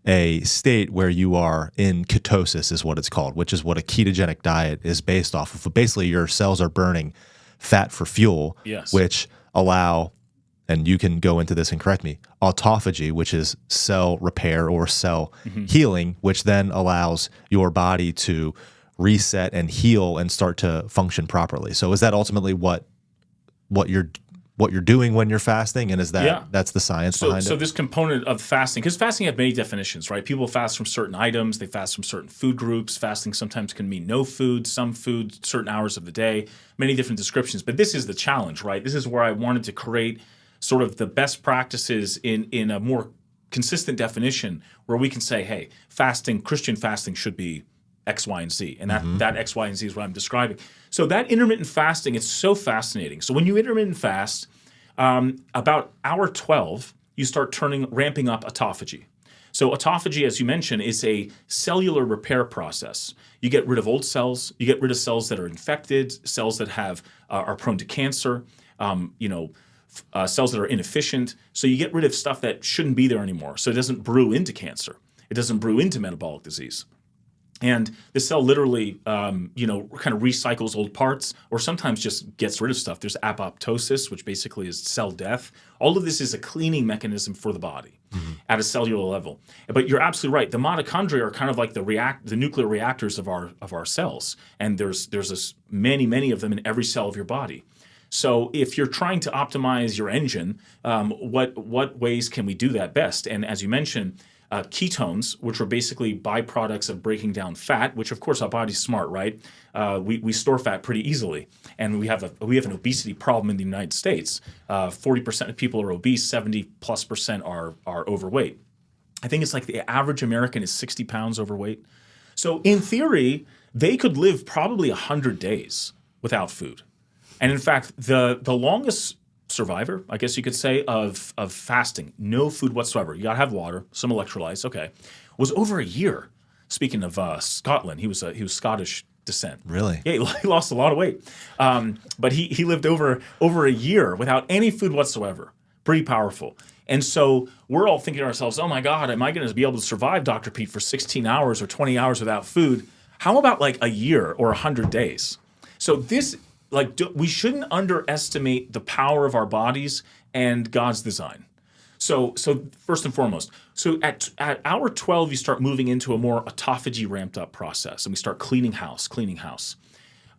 a state where you are in ketosis, is what it's called, which is what a ketogenic diet is based off of. Basically, your cells are burning fat for fuel, which allow, and you can go into this and correct me, autophagy, which is cell repair or cell healing, which then allows your body to reset and heal and start to function properly. So is that ultimately what you're doing when you're fasting, and is that's the science behind it?
So this component of fasting, because fasting have many definitions, right? People fast from certain items, they fast from certain food groups. Fasting sometimes can mean no food, some food, certain hours of the day, many different descriptions. But this is the challenge, right? This is where I wanted to create sort of the best practices in a more consistent definition where we can say, hey, Christian fasting should be X, Y, and Z. And that X, Y, and Z is what I'm describing. So that intermittent fasting, it's so fascinating. So when you intermittent fast, about hour 12, you start ramping up autophagy. So autophagy, as you mentioned, is a cellular repair process. You get rid of old cells. You get rid of cells that are infected, cells that are prone to cancer, cells that are inefficient. So you get rid of stuff that shouldn't be there anymore. So it doesn't brew into cancer. It doesn't brew into metabolic disease. And the cell literally, kind of recycles old parts, or sometimes just gets rid of stuff. There's apoptosis, which basically is cell death. All of this is a cleaning mechanism for the body at a cellular level. But you're absolutely right. The mitochondria are kind of like the nuclear reactors of our cells, and there's many of them in every cell of your body. So if you're trying to optimize your engine, what ways can we do that best? And as you mentioned, ketones, which are basically byproducts of breaking down fat, which of course our body's smart, right? We store fat pretty easily, and we have an obesity problem in the United States. 40% of people are obese, 70+% are overweight. I think it's like the average American is 60 pounds overweight. So in theory, they could live probably 100 days without food. And in fact, the longest survivor, I guess you could say, of fasting, no food whatsoever, you gotta have water, some electrolytes, okay, was over a year. Speaking of Scotland, he was Scottish descent.
Really?
Yeah, he lost a lot of weight. But he lived over a year without any food whatsoever. Pretty powerful. And so we're all thinking to ourselves, oh my God, am I going to be able to survive, Dr. Pete, for 16 hours or 20 hours without food? How about like a year or 100 days? So this, we shouldn't underestimate the power of our bodies and God's design. So first and foremost, so at hour 12, you start moving into a more autophagy ramped up process, and we start cleaning house.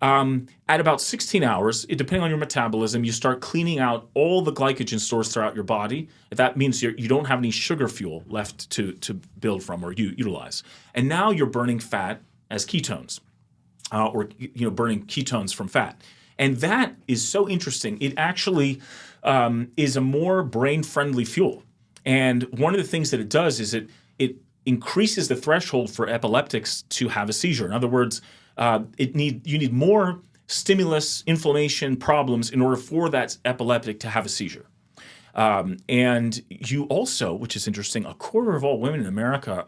At about 16 hours, depending on your metabolism, you start cleaning out all the glycogen stores throughout your body. That means you don't have any sugar fuel left to build from or utilize. And now you're burning fat as ketones, or burning ketones from fat. And that is so interesting. It actually is a more brain-friendly fuel. And one of the things that it does is it increases the threshold for epileptics to have a seizure. In other words, you need more stimulus, inflammation, problems in order for that epileptic to have a seizure. And you also, which is interesting, a quarter of all women in America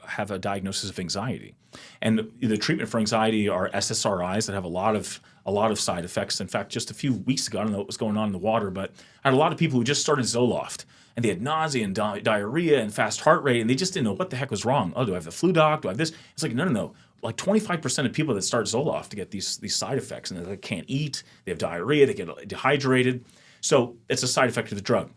have a diagnosis of anxiety. And the treatment for anxiety are SSRIs that have a lot of side effects. In fact, just a few weeks ago, I don't know what was going on in the water, but I had a lot of people who just started Zoloft, and they had nausea and diarrhea and fast heart rate, and they just didn't know what the heck was wrong. Oh, do I have the flu doc? Do I have this? It's like, no. Like 25% of people that start Zoloft to get these side effects, and they can't eat, they have diarrhea, they get dehydrated. So it's a side effect of the drug.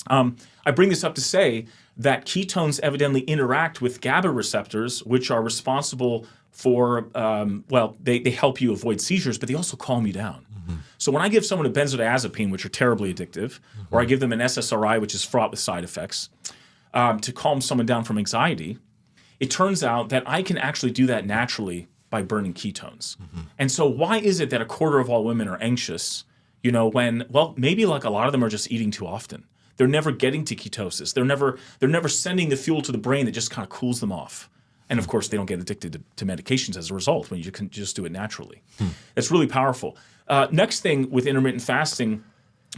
I bring this up to say that ketones evidently interact with GABA receptors, which are responsible for, they help you avoid seizures, but they also calm you down. Mm-hmm. So when I give someone a benzodiazepine, which are terribly addictive, or I give them an SSRI, which is fraught with side effects, to calm someone down from anxiety, it turns out that I can actually do that naturally by burning ketones. Mm-hmm. And so why is it that a quarter of all women are anxious, when maybe like a lot of them are just eating too often. They're never getting to ketosis. They're never sending the fuel to the brain that just kind of cools them off. And of course, they don't get addicted to medications as a result when you can just do it naturally. It's really powerful. Next thing with intermittent fasting,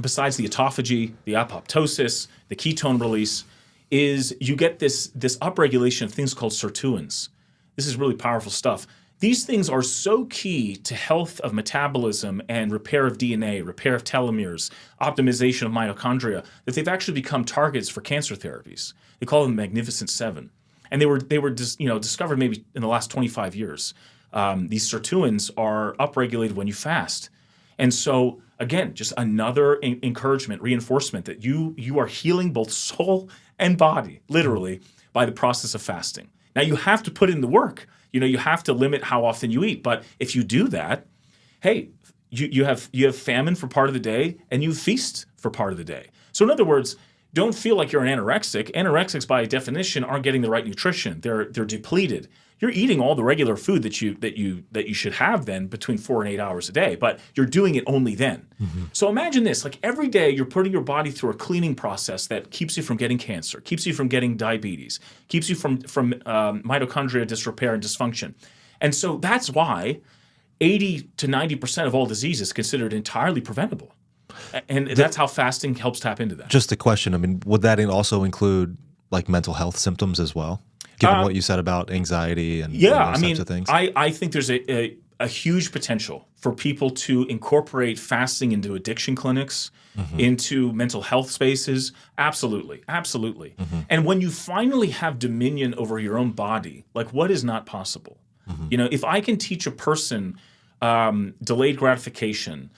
besides the autophagy, the apoptosis, the ketone release, is you get this upregulation of things called sirtuins. This is really powerful stuff. These things are so key to health of metabolism and repair of DNA, repair of telomeres, optimization of mitochondria, that they've actually become targets for cancer therapies. They call them Magnificent Seven. And they were discovered maybe in the last 25 years. These sirtuins are upregulated when you fast. And so, again, just another encouragement, reinforcement that you are healing both soul and body, literally, by the process of fasting. Now, you have to put in the work. You have to limit how often you eat. But if you do that, hey, you have famine for part of the day and you feast for part of the day. So in other words, don't feel like you're an anorexic. Anorexics, by definition, aren't getting the right nutrition. They're depleted. You're eating all the regular food that you should have then between 4 and 8 hours a day, but you're doing it only then. Mm-hmm. So imagine this: like every day you're putting your body through a cleaning process that keeps you from getting cancer, keeps you from getting diabetes, keeps you from mitochondria disrepair and dysfunction. And so that's why 80 to 90% of all disease is considered entirely preventable. And that's how fasting helps tap into that.
Just a question. I mean, would that also include like mental health symptoms as well? Given what you said about anxiety and those types of things?
I think there's a huge potential for people to incorporate fasting into addiction clinics, into mental health spaces. Absolutely. Mm-hmm. And when you finally have dominion over your own body, like what is not possible? Mm-hmm. If I can teach a person delayed gratification,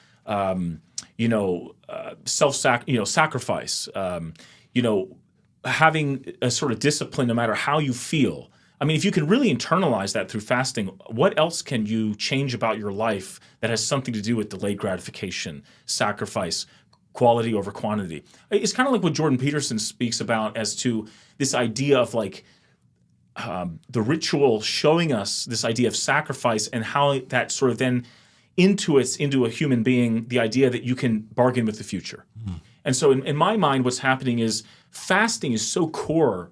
sacrifice, having a sort of discipline no matter how you feel, I mean, if you can really internalize that through fasting, what else can you change about your life that has something to do with delayed gratification, sacrifice, quality over quantity? It's kind of like what Jordan Peterson speaks about as to this idea of like the ritual showing us this idea of sacrifice and how that sort of then intuits into a human being the idea that you can bargain with the future. And so in my mind, what's happening is fasting is so core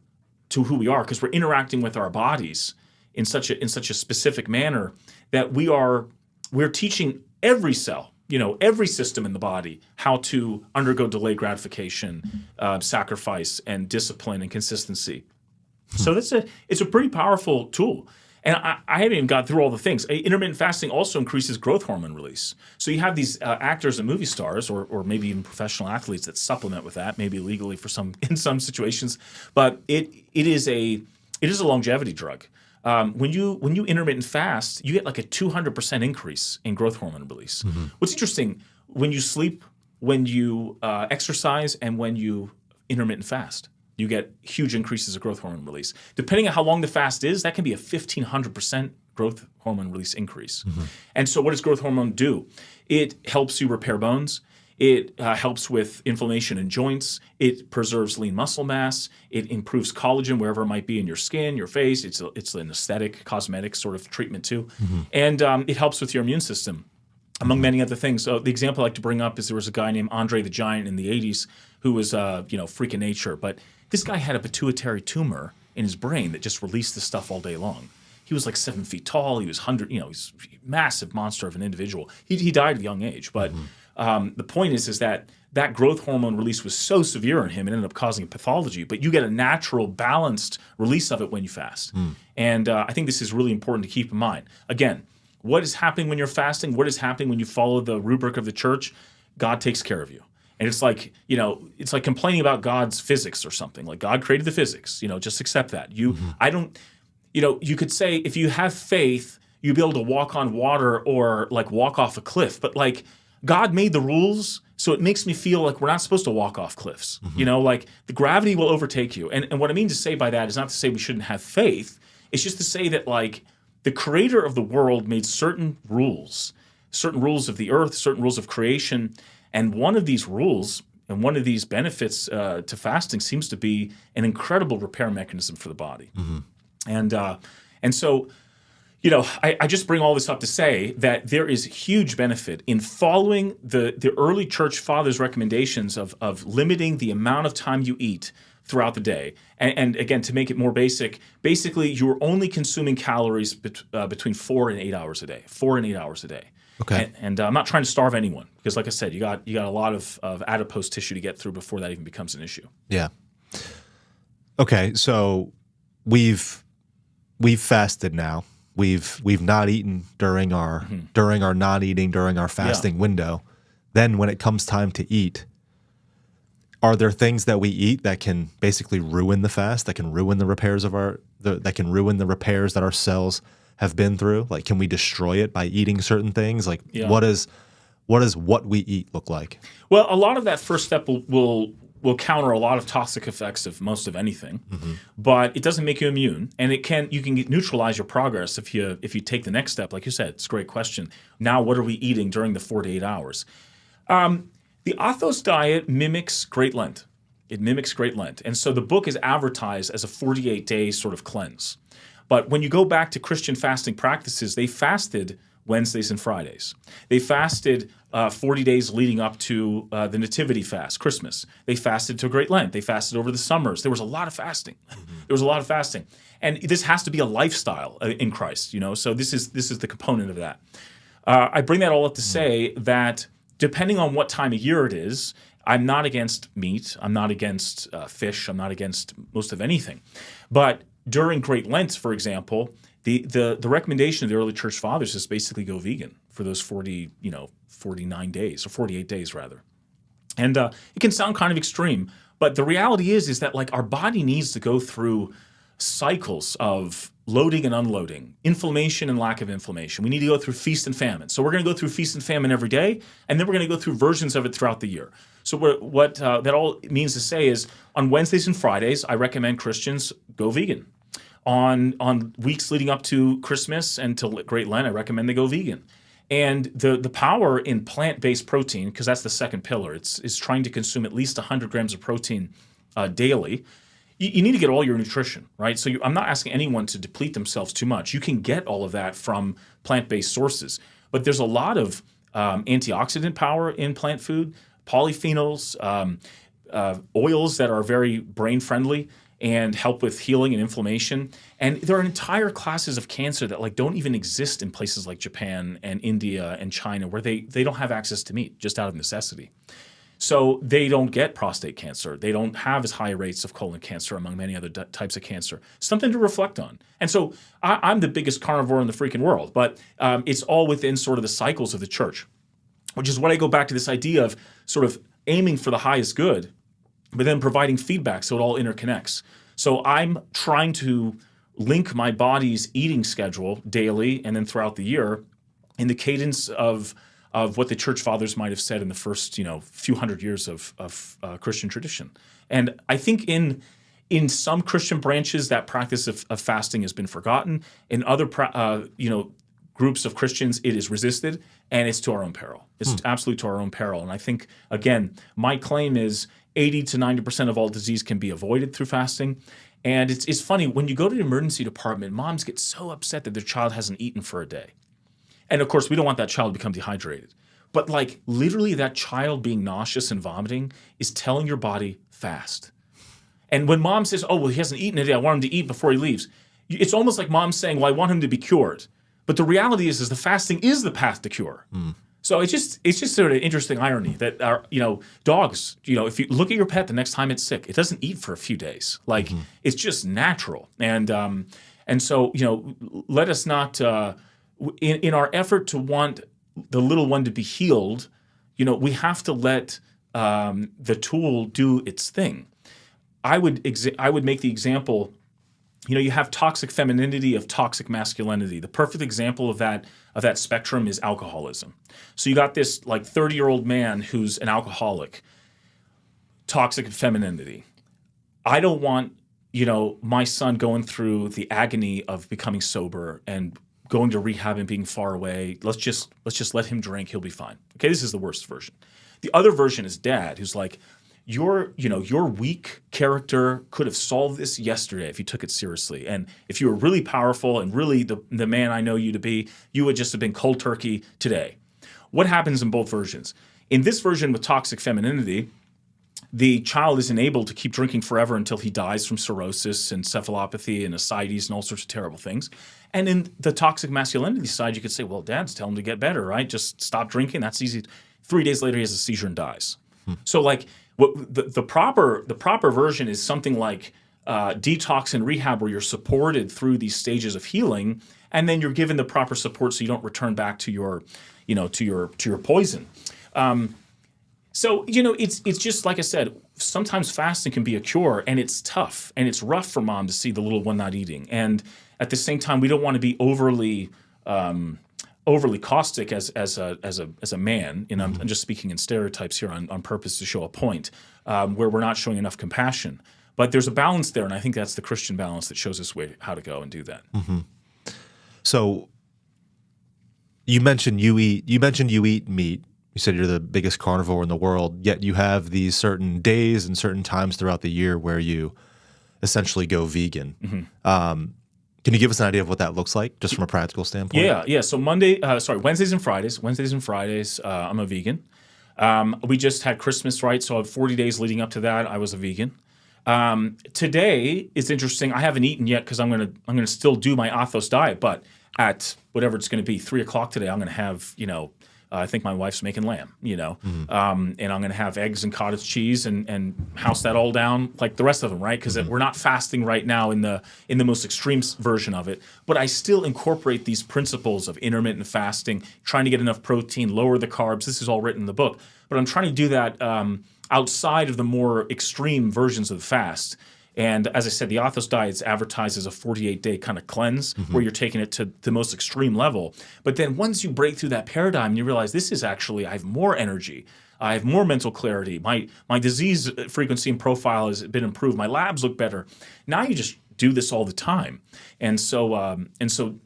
to who we are because we're interacting with our bodies in such a specific manner that we're teaching every cell, every system in the body how to undergo delayed gratification, sacrifice, and discipline and consistency. So it's a pretty powerful tool. And I haven't even got through all the things. Intermittent fasting also increases growth hormone release. So you have these actors and movie stars, or maybe even professional athletes that supplement with that, maybe legally in some situations. But it is a longevity drug. When you intermittent fast, you get like a 200% increase in growth hormone release. What's interesting, when you sleep, when you exercise, and when you intermittent fast, you get huge increases of growth hormone release. Depending on how long the fast is, that can be a 1,500% growth hormone release increase. And so what does growth hormone do? It helps you repair bones. It helps with inflammation in joints. It preserves lean muscle mass. It improves collagen wherever it might be in your skin, your face. It's an aesthetic, cosmetic sort of treatment too. And it helps with your immune system, among many other things. So the example I like to bring up is there was a guy named Andre the Giant in the 80s who was freak of nature, but this guy had a pituitary tumor in his brain that just released this stuff all day long. He was like 7 feet tall. He was he's a massive monster of an individual. He died at a young age, but the point is that growth hormone release was so severe in him, it ended up causing a pathology. But you get a natural, balanced release of it when you fast. And I think this is really important to keep in mind. Again, what is happening when you're fasting? What is happening when you follow the rubric of the church? God takes care of you. And it's like, it's like complaining about God's physics or something. Like God created the physics, just accept that. You could say if you have faith, you'd be able to walk on water or like walk off a cliff. But like God made the rules, so it makes me feel like we're not supposed to walk off cliffs. Like the gravity will overtake you. And what I mean to say by that is not to say we shouldn't have faith. It's just to say that like the creator of the world made certain rules of the earth, certain rules of creation. And one of these rules and one of these benefits to fasting seems to be an incredible repair mechanism for the body. And so, I just bring all this up to say that there is huge benefit in following the early church fathers' recommendations of limiting the amount of time you eat throughout the day. And again, to make it more basic, basically you're only consuming calories between 4 and 8 hours a day. 4 and 8 hours a day.
Okay.
And I'm not trying to starve anyone because, like I said, you got a lot of adipose tissue to get through before that even becomes an issue.
Yeah. Okay, so we've fasted now. We've not eaten during our not eating during our fasting window. Then when it comes time to eat, are there things that we eat that can basically ruin the fast, that can ruin the repairs that our cells have been through? Like, can we destroy it by eating certain things? Like, what does what we eat look like?
Well, a lot of that first step will counter a lot of toxic effects of most of anything, but it doesn't make you immune, and you can neutralize your progress if you take the next step. Like you said, it's a great question. Now, what are we eating during the 4 to 8 hours? The Athos diet mimics Great Lent. It mimics Great Lent, and so the book is advertised as a 48-day sort of cleanse. But when you go back to Christian fasting practices, they fasted Wednesdays and Fridays. They fasted 40 days leading up to the Nativity fast, Christmas. They fasted to Great Lent. They fasted over the summers. There was a lot of fasting. There was a lot of fasting. And this has to be a lifestyle in Christ, so this is the component of that. I bring that all up to say that depending on what time of year it is, I'm not against meat. I'm not against fish. I'm not against most of anything. But during Great Lent, for example, the recommendation of the early church fathers is basically go vegan for those 49 days, or 48 days rather. And it can sound kind of extreme, but the reality is that like our body needs to go through cycles of loading and unloading, inflammation and lack of inflammation. We need to go through feast and famine. So we're going to go through feast and famine every day, and then we're going to go through versions of it throughout the year. So what that all means to say is on Wednesdays and Fridays, I recommend Christians go vegan. On weeks leading up to Christmas and to Great Lent, I recommend they go vegan. And the power in plant-based protein, because that's the second pillar, is trying to consume at least 100 grams of protein daily. You need to get all your nutrition, right? So I'm not asking anyone to deplete themselves too much. You can get all of that from plant-based sources. But there's a lot of antioxidant power in plant food, polyphenols, oils that are very brain-friendly and help with healing and inflammation. And there are entire classes of cancer that like don't even exist in places like Japan and India and China, where they don't have access to meat just out of necessity. So they don't get prostate cancer. They don't have as high rates of colon cancer, among many other types of cancer. Something to reflect on. And so I'm the biggest carnivore in the freaking world, but it's all within sort of the cycles of the church, which is what I go back to this idea of sort of aiming for the highest good, but then providing feedback so it all interconnects. So I'm trying to link my body's eating schedule daily and then throughout the year in the cadence of what the church fathers might have said in the first few hundred years of Christian tradition. And I think in some Christian branches that practice of fasting has been forgotten. In other groups of Christians, it is resisted, and it's to our own peril. It's absolutely to our own peril. And I think, again, my claim is 80 to 90% of all disease can be avoided through fasting. And it's funny, when you go to the emergency department, moms get so upset that their child hasn't eaten for a day. And of course, we don't want that child to become dehydrated. But like literally that child being nauseous and vomiting is telling your body fast. And when mom says, oh, well, he hasn't eaten today, I want him to eat before he leaves. It's almost like mom saying, well, I want him to be cured. But the reality is the fasting is the path to cure. So it's just sort of interesting irony that our, dogs, if you look at your pet the next time it's sick, it doesn't eat for a few days. Like it's just natural. And so, let us not, in our effort to want the little one to be healed, we have to let the tool do its thing. I would make the example, you have toxic femininity of toxic masculinity. The perfect example of that spectrum is alcoholism. So you got this like 30-year-old man who's an alcoholic, toxic femininity. I don't want, my son going through the agony of becoming sober and going to rehab and being far away. Let's just let him drink. He'll be fine. Okay, this is the worst version. The other version is dad, who's like, your weak character could have solved this yesterday if you took it seriously. And if you were really powerful and really the man I know you to be, you would just have been cold turkey today. What happens in both versions? In this version with toxic femininity, the child is enabled to keep drinking forever until he dies from cirrhosis and encephalopathy and ascites and all sorts of terrible things. And in the toxic masculinity side, you could say, well, dad's telling him to get better, right? Just stop drinking. That's easy. 3 days later, he has a seizure and dies. So like the proper version is something like detox and rehab, where you're supported through these stages of healing, and then you're given the proper support so you don't return back to your poison. So, it's just like I said, sometimes fasting can be a cure, and it's tough and it's rough for mom to see the little one not eating. And at the same time, we don't want to be overly caustic as a man. And I'm just speaking in stereotypes here on purpose to show a point where we're not showing enough compassion. But there's a balance there, and I think that's the Christian balance that shows us how to go and do that.
So you mentioned you eat meat. You said you're the biggest carnivore in the world, yet you have these certain days and certain times throughout the year where you essentially go vegan. Can you give us an idea of what that looks like, just from a practical standpoint?
Yeah. So Wednesdays and Fridays, I'm a vegan. We just had Christmas, right? So 40 days leading up to that, I was a vegan. Today, it's interesting. I haven't eaten yet because I'm gonna still do my Athos diet, but at whatever it's going to be, 3 o'clock today, I'm going to have, I think my wife's making lamb, and I'm going to have eggs and cottage cheese and house that all down like the rest of them, right? Because we're not fasting right now in the most extreme version of it, but I still incorporate these principles of intermittent fasting, trying to get enough protein, lower the carbs. This is all written in the book, but I'm trying to do that outside of the more extreme versions of the fast. And as I said, the Athos diet is advertised as a 48-day kind of cleanse where you're taking it to the most extreme level. But then once you break through that paradigm, you realize this is actually, I have more energy. I have more mental clarity. My disease frequency and profile has been improved. My labs look better. Now you just do this all the time. And so,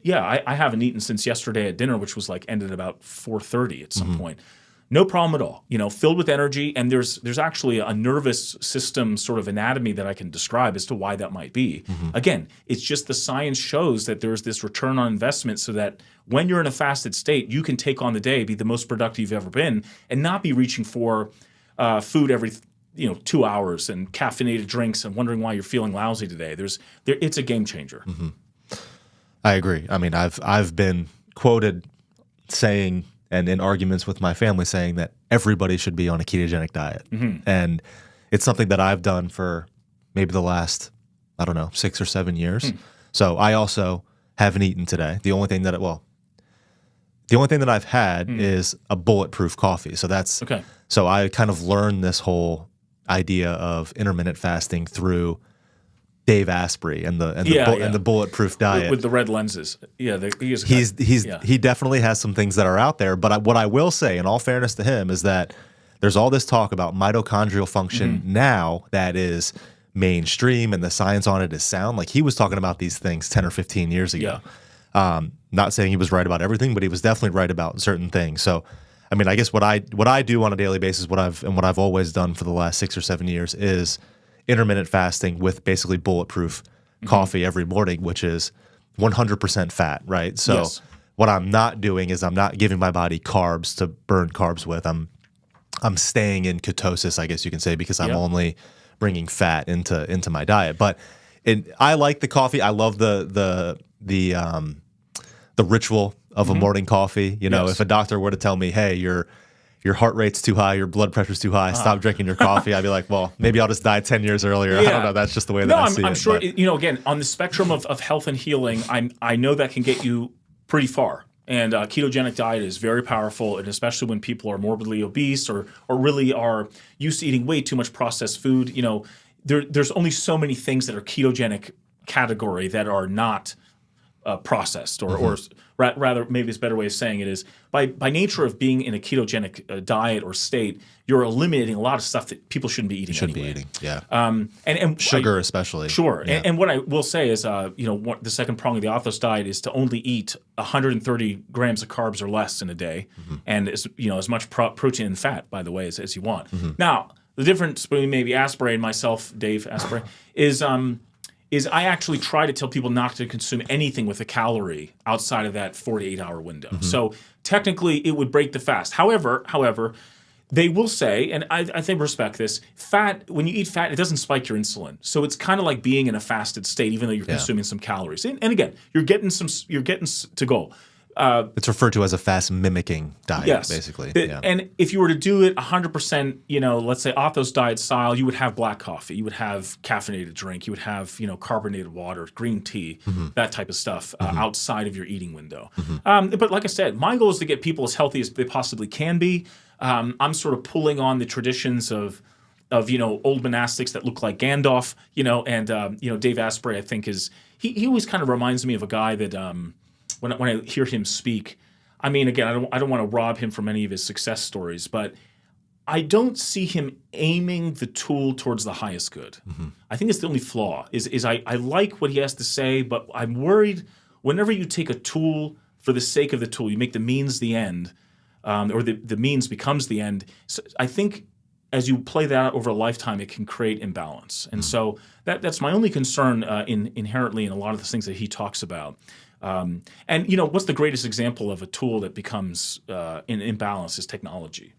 yeah, I haven't eaten since yesterday at dinner, which was like ended about 4:30 at some point. No problem at all, filled with energy. And there's actually a nervous system sort of anatomy that I can describe as to why that might be. Again, it's just the science shows that there's this return on investment so that when you're in a fasted state, you can take on the day, be the most productive you've ever been, and not be reaching for food every 2 hours and caffeinated drinks and wondering why you're feeling lousy today. It's a game changer.
I agree. I mean, I've been quoted saying, and in arguments with my family, saying that everybody should be on a ketogenic diet. And it's something that I've done for maybe the last, 6 or 7 years. So I also haven't eaten today. The only thing that I've had is a bulletproof coffee. So that's
Okay.
So I kind of learned this whole idea of intermittent fasting through Dave Asprey and the bulletproof diet
with the red lenses. Yeah,
he definitely has some things that are out there. But what I will say, in all fairness to him, is that there's all this talk about mitochondrial function now that is mainstream, and the science on it is sound. Like, he was talking about these things 10 or 15 years ago. Not saying he was right about everything, but he was definitely right about certain things. So, I mean, I guess what I do on a daily basis, what I've always done for the last 6 or 7 years, is intermittent fasting with basically bulletproof coffee every morning, which is 100% fat, right? So what I'm not doing is I'm not giving my body carbs to burn carbs with. I'm staying in ketosis, I guess you can say, because I'm only bringing fat into my diet. But I like the coffee. I love the ritual of a morning coffee. If a doctor were to tell me, hey, your heart rate's too high, your blood pressure's too high, stop drinking your coffee, I'd be like, well, maybe I'll just die 10 years earlier. I don't know. That's just the way that I see it.
I'm sure, again, on the spectrum of health and healing, I know that can get you pretty far. And a ketogenic diet is very powerful, and especially when people are morbidly obese or really are used to eating way too much processed food. There's only so many things that are ketogenic category that are not processed, or rather, maybe it's a better way of saying it is, by nature of being in a ketogenic diet or state, you're eliminating a lot of stuff that people shouldn't be eating. And
sugar especially.
Sure. Yeah. And what I will say is, the second prong of the Athos diet is to only eat 130 grams of carbs or less in a day, and as much protein and fat, by the way, as you want. Now, the difference between maybe Asprey and myself, Dave Asprey, is I actually try to tell people not to consume anything with a calorie outside of that 4 to 8 hour window. So technically, it would break the fast. However, they will say, and I think respect this, fat, when you eat fat, it doesn't spike your insulin. So it's kind of like being in a fasted state, even though you're consuming some calories. And again, you're getting to go.
It's referred to as a fast mimicking diet, basically.
And if you were to do it 100%, let's say Athos diet style, you would have black coffee, you would have caffeinated drink, you would have, carbonated water, green tea, that type of stuff outside of your eating window. But like I said, my goal is to get people as healthy as they possibly can be. I'm sort of pulling on the traditions of old monastics that look like Gandalf, and Dave Asprey, I think, he always kind of reminds me of a guy that when I hear him speak, I mean, again, I don't want to rob him from any of his success stories, but I don't see him aiming the tool towards the highest good. I think it's the only flaw. Is I like what he has to say, but I'm worried whenever you take a tool for the sake of the tool, you make the means the end, or the means becomes the end. So I think as you play that out over a lifetime, it can create imbalance. And so that's my only concern inherently in a lot of the things that he talks about. And what's the greatest example of a tool that becomes in imbalance is technology.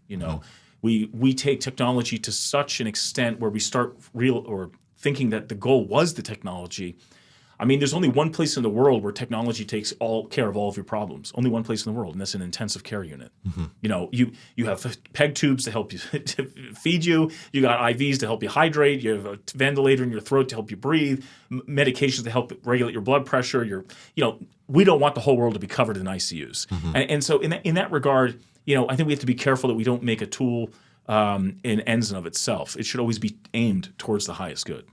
We take technology to such an extent where we start thinking that the goal was the technology. I mean, there's only one place in the world where technology takes care of all of your problems. Only one place in the world, and that's an intensive care unit. You have PEG tubes to help you to feed you. You got IVs to help you hydrate. You have a ventilator in your throat to help you breathe. Medications to help regulate your blood pressure. We don't want the whole world to be covered in ICUs. And so in that regard, I think we have to be careful that we don't make a tool an ends in of itself. It should always be aimed towards the highest good.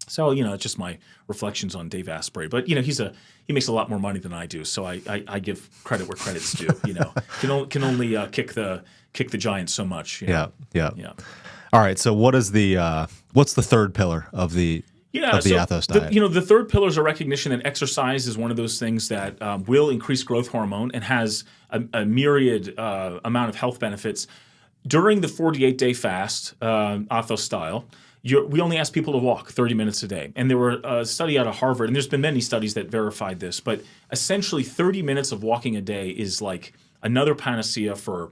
So, it's just my reflections on Dave Asprey. But, he makes a lot more money than I do. So I give credit where credit's due, Can only kick the giant so much.
Yeah. All right. So what is what's the third pillar of the
Yeah,
of the Athos diet.
The third pillar is a recognition that exercise is one of those things that will increase growth hormone and has a myriad amount of health benefits. During the 48-day fast, Athos style, we only ask people to walk 30 minutes a day. And there were a study out of Harvard, and there's been many studies that verified this, but essentially 30 minutes of walking a day is like another panacea for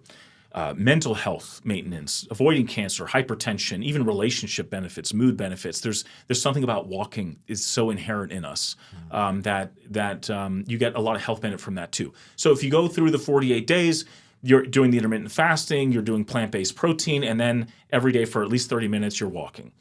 mental health maintenance, avoiding cancer, hypertension, even relationship benefits, mood benefits. There's something about walking is so inherent in us that you get a lot of health benefit from that too. So if you go through the 48 days, you're doing the intermittent fasting, you're doing plant-based protein, and then every day for at least 30 minutes, you're walking.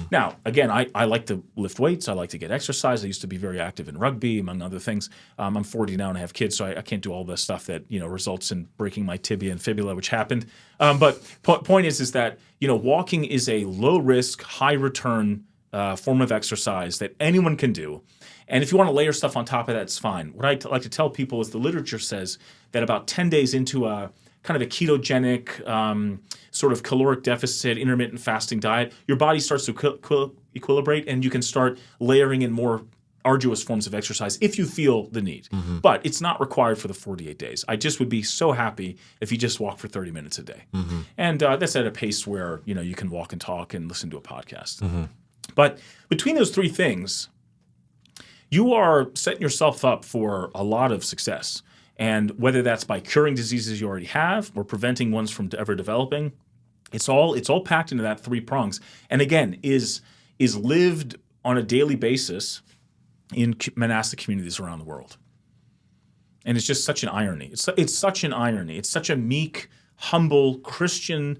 Now, again, I like to lift weights. I like to get exercise. I used to be very active in rugby, among other things. I'm 40 now and I have kids, so I can't do all the stuff that results in breaking my tibia and fibula, which happened. But point is that walking is a low-risk, high-return form of exercise that anyone can do. And if you want to layer stuff on top of that, it's fine. What I like to tell people is the literature says that about 10 days into a kind of a ketogenic, sort of caloric deficit, intermittent fasting diet, your body starts to equilibrate, and you can start layering in more arduous forms of exercise if you feel the need. But it's not required for the 48 days. I just would be so happy if you just walk for 30 minutes a day. And that's at a pace where you can walk and talk and listen to a podcast. But between those three things, you are setting yourself up for a lot of success. And whether that's by curing diseases you already have or preventing ones from ever developing, it's all packed into that three prongs. And again, is lived on a daily basis in monastic communities around the world. And it's just such an irony. It's such an irony. It's such a meek, humble Christian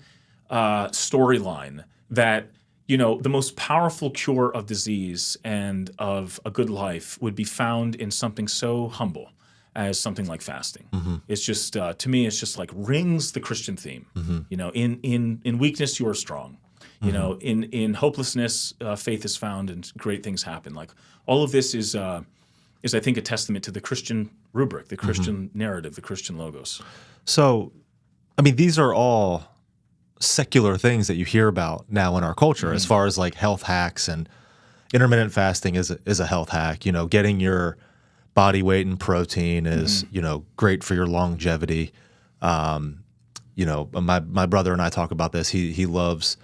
storyline that the most powerful cure of disease and of a good life would be found in something so humble as something like fasting. It's just, to me, it's just like rings the Christian theme. In weakness, you are strong. In hopelessness, faith is found and great things happen. Like all of this is I think, a testament to the Christian rubric, the Christian narrative, the Christian logos.
So, I mean, these are all secular things that you hear about now in our culture, as far as like health hacks, and intermittent fasting is a health hack. Getting your body weight in protein is great for your longevity. My brother and I talk about this. He loves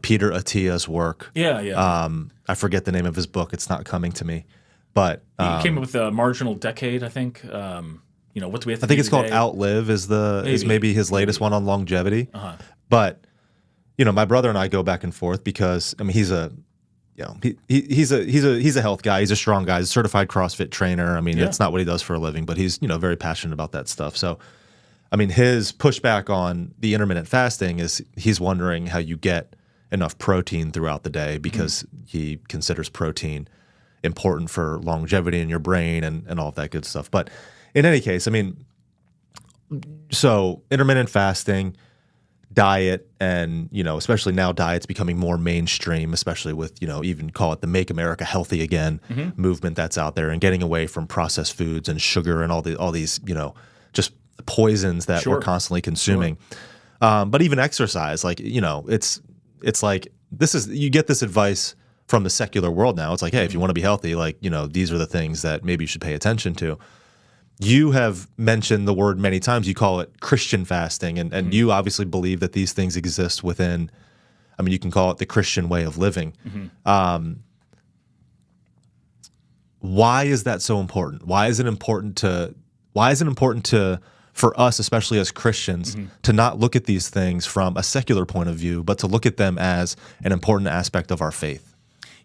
Peter Patitsas' work. I forget the name of his book. It's not coming to me, but
he came up with a marginal decade, I think. What do we have to
I think
do
it's called
today?
Outlive is maybe his latest one on longevity. But my brother and I go back and forth because he's a he's a health guy. He's a strong guy. He's a certified CrossFit trainer. It's not what he does for a living, but he's very passionate about that stuff. So his pushback on the intermittent fasting is he's wondering how you get enough protein throughout the day, because he considers protein important for longevity in your brain and all of that good stuff. But in any case, so intermittent fasting, diet, and especially now diet's becoming more mainstream, especially with even call it the Make America Healthy Again movement that's out there, and getting away from processed foods and sugar and all these just poisons that we're constantly consuming. But even exercise, like it's like you get this advice from the secular world now. It's like, hey, if you want to be healthy, like these are the things that maybe you should pay attention to. You have mentioned the word many times. You call it Christian fasting, and you obviously believe that these things exist within, you can call it the Christian way of living. Why is that so important? Why is it important for us, especially as Christians, to not look at these things from a secular point of view, but to look at them as an important aspect of our faith?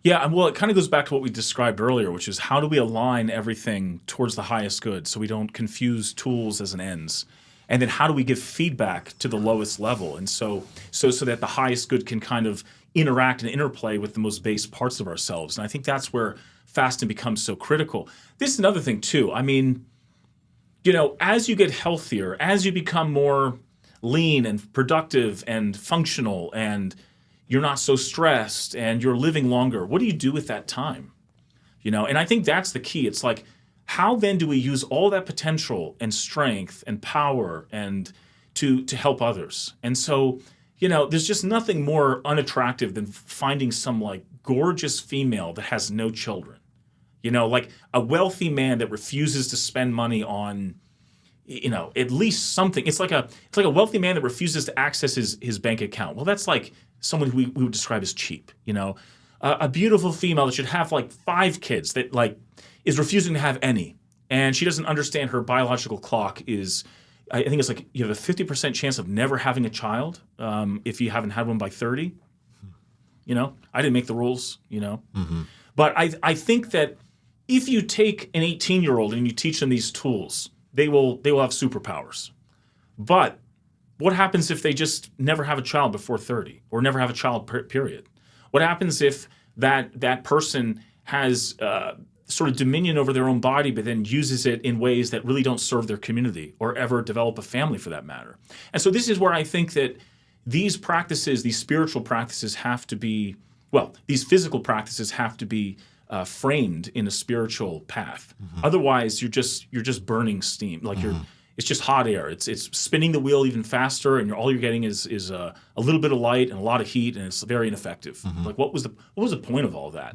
Yeah, well, it kind of goes back to what we described earlier, which is how do we align everything towards the highest good so we don't confuse tools as an ends? And then how do we give feedback to the lowest level? And so that the highest good can kind of interact and interplay with the most base parts of ourselves. And I think that's where fasting becomes so critical. This is another thing too. As you get healthier, as you become more lean and productive and functional, and you're not so stressed and you're living longer, what do you do with that time? And I think that's the key. It's like, how then do we use all that potential and strength and power and to help others? And so, there's just nothing more unattractive than finding some like gorgeous female that has no children. Like a wealthy man that refuses to spend money on, at least something. It's like a wealthy man that refuses to access his bank account. Well, that's like someone who we would describe as cheap. A beautiful female that should have like 5 kids that like is refusing to have any, and she doesn't understand her biological clock is. I think it's like you have a 50% chance of never having a child if you haven't had one by 30. I didn't make the rules. But I think that if you take an 18-year-old and you teach them these tools, they will have superpowers. But what happens if they just never have a child before 30 or never have a child period? What happens if that person has sort of dominion over their own body, but then uses it in ways that really don't serve their community or ever develop a family for that matter? And so this is where I think that these practices, these spiritual practices have to be, these physical practices have to be framed in a spiritual path. Otherwise, you're just burning steam. Like it's just hot air. It's spinning the wheel even faster, and all you're getting is a little bit of light and a lot of heat, and it's very ineffective. Like what was the point of all of that?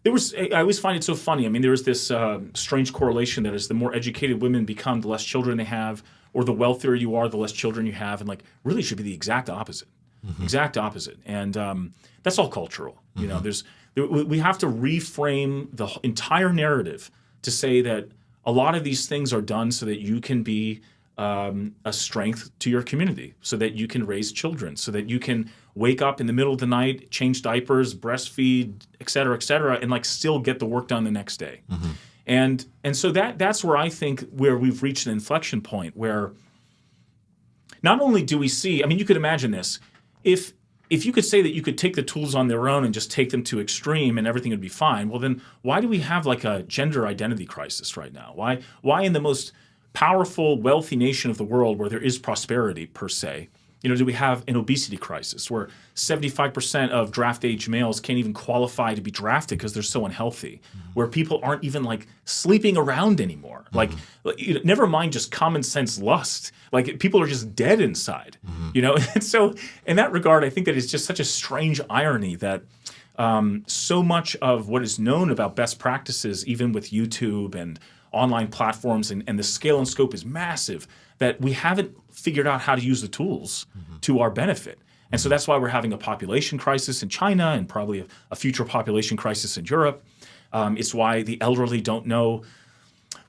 I always find it so funny. I mean, there was this strange correlation that as the more educated women become, the less children they have, or the wealthier you are, the less children you have, and like really it should be the exact opposite. Exact opposite. And that's all cultural. We have to reframe the entire narrative to say that a lot of these things are done so that you can be a strength to your community, so that you can raise children, so that you can wake up in the middle of the night, change diapers, breastfeed, et cetera, and like still get the work done the next day. And so that's where I think where we've reached an inflection point where not only do we see, I mean, you could imagine this, if you could say that you could take the tools on their own and just take them to extreme and everything would be fine, well then why do we have like a gender identity crisis right now? Why in the most powerful, wealthy nation of the world where there is prosperity per se, do we have an obesity crisis where 75% of draft age males can't even qualify to be drafted because they're so unhealthy, where people aren't even like sleeping around anymore? Like, never mind just common sense lust. Like people are just dead inside, And so in that regard, I think that it's just such a strange irony that so much of what is known about best practices, even with YouTube and online platforms, and the scale and scope is massive, that we haven't figured out how to use the tools to our benefit. And so that's why we're having a population crisis in China and probably a future population crisis in Europe. It's why the elderly don't know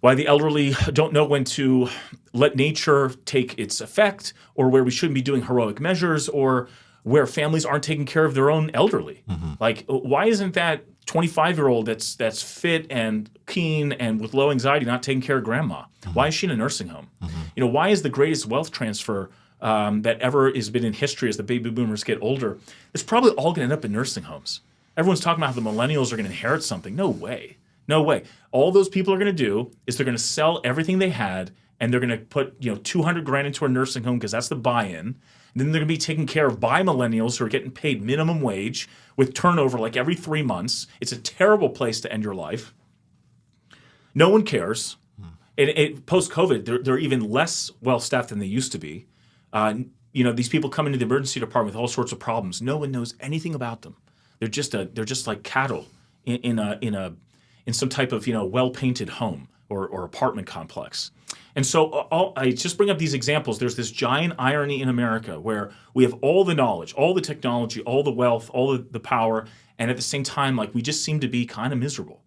when to let nature take its effect, or where we shouldn't be doing heroic measures, or where families aren't taking care of their own elderly. Like, why isn't that 25-year-old that's fit and keen and with low anxiety not taking care of grandma? Why is she in a nursing home? Why is the greatest wealth transfer that ever has been in history as the baby boomers get older, it's probably all going to end up in nursing homes? Everyone's talking about how the millennials are going to inherit something. No way. No way. All those people are going to do is they're going to sell everything they had, and they're going to put $200,000 into a nursing home because that's the buy-in. And then they're going to be taken care of by millennials who are getting paid minimum wage with turnover like every 3 months. It's a terrible place to end your life. No one cares. Post-COVID, they're even less well-staffed than they used to be. These people come into the emergency department with all sorts of problems. No one knows anything about them. They're just like cattle in some type of well-painted home or apartment complex. And so I just bring up these examples. There's this giant irony in America where we have all the knowledge, all the technology, all the wealth, all the power, and at the same time, like, we just seem to be kind of miserable.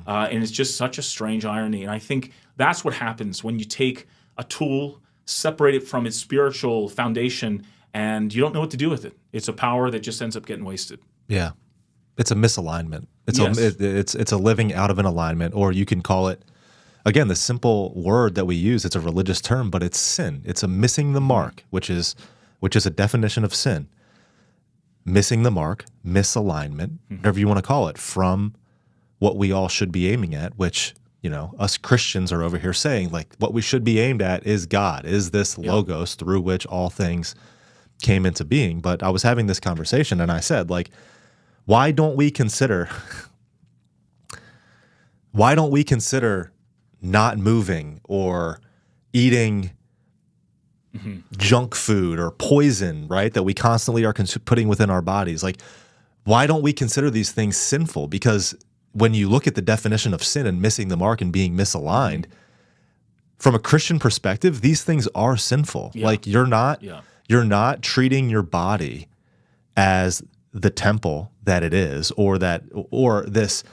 And it's just such a strange irony. And I think that's what happens when you take a tool, separate it from its spiritual foundation, and you don't know what to do with it. It's a power that just ends up getting wasted.
Yeah. It's a misalignment.
Yes.
It's a living out of an alignment, or you can call it, again, the simple word that we use, it's a religious term, but it's sin. It's a missing the mark, which is a definition of sin. Missing the mark, misalignment, whatever you want to call it, from what we all should be aiming at, which, us Christians are over here saying, like, what we should be aimed at is God, is this logos through which all things came into being. But I was having this conversation and I said, like, why don't we consider not moving or eating junk food or poison, right, that we constantly are putting within our bodies? Like, why don't we consider these things sinful? Because when you look at the definition of sin and missing the mark and being misaligned, from a Christian perspective, these things are sinful.
Yeah.
Like you're not treating your body as the temple that it is, or this